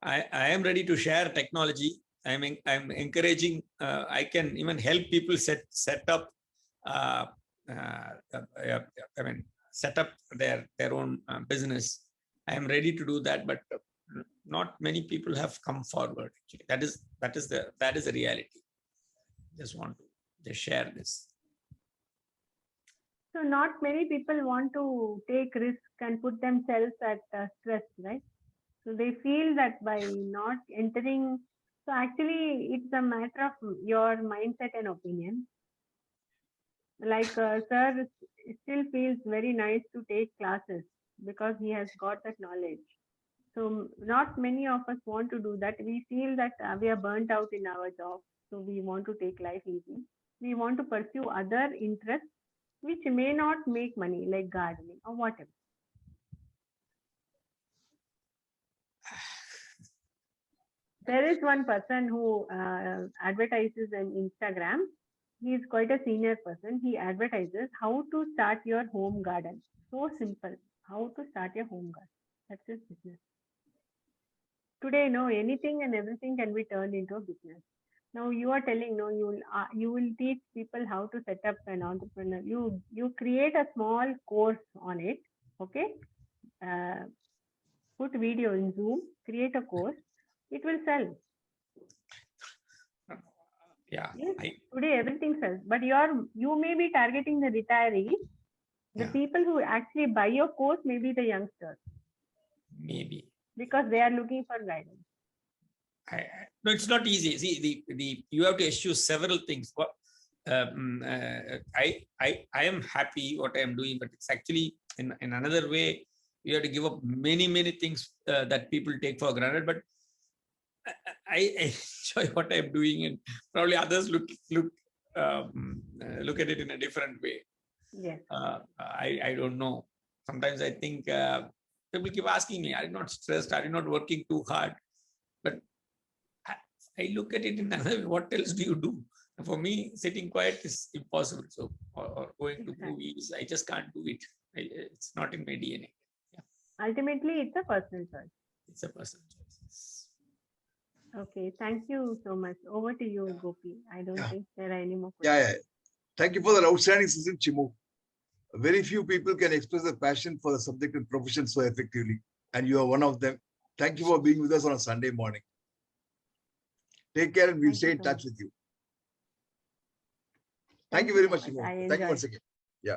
I am ready to share technology. I'm encouraging. I can even help people set up. Set up their own business. I am ready to do that, but not many people have come forward. Actually, that is the reality. Just want to share this. So not many people want to take risk and put themselves at stress, right? So they feel that by not entering, so actually it's a matter of your mindset and opinion. Like sir still feels very nice to take classes because he has got that knowledge. So not many of us want to do that. We feel that we are burnt out in our job. So we want to take life easy. We want to pursue other interests which may not make money, like gardening or whatever. There is one person who advertises on Instagram. He is quite a senior person. He advertises how to start your home garden. So simple. How to start your home garden. That's his business. Today, anything and everything can be turned into a business. Now you are telling, you will teach people how to set up an entrepreneur. You create a small course on it. Okay. Put video in Zoom. Create a course. It will sell. Yeah. Yes, today everything sells, but you may be targeting the retirees. The people who actually buy your course may be the youngsters. Maybe. Because they are looking for guidance. No, it's not easy. See, you have to issue several things. I am happy what I am doing, but it's actually in another way. You have to give up many things that people take for granted. But I enjoy what I'm doing, and probably others look at it in a different way. Yes. I don't know. Sometimes I think people keep asking me, "Are you not stressed? Are you not working too hard?" But I look at it in another way. What else do you do? For me, sitting quiet is impossible. So, or going to movies, I just can't do it. It's not in my DNA. Yeah. Ultimately, it's a personal choice. It's a personal choice. Okay, thank you so much. Over to you, Gopi. I don't think there are any more questions. Yeah. Thank you for the outstanding session, Chimmu. Very few people can express their passion for the subject and profession so effectively, and you are one of them. Thank you for being with us on a Sunday morning. Take care and we'll Thank stay you in so touch much. with you. Thank you very much. so Chimmu. I Thank you enjoyed. once again. Yeah.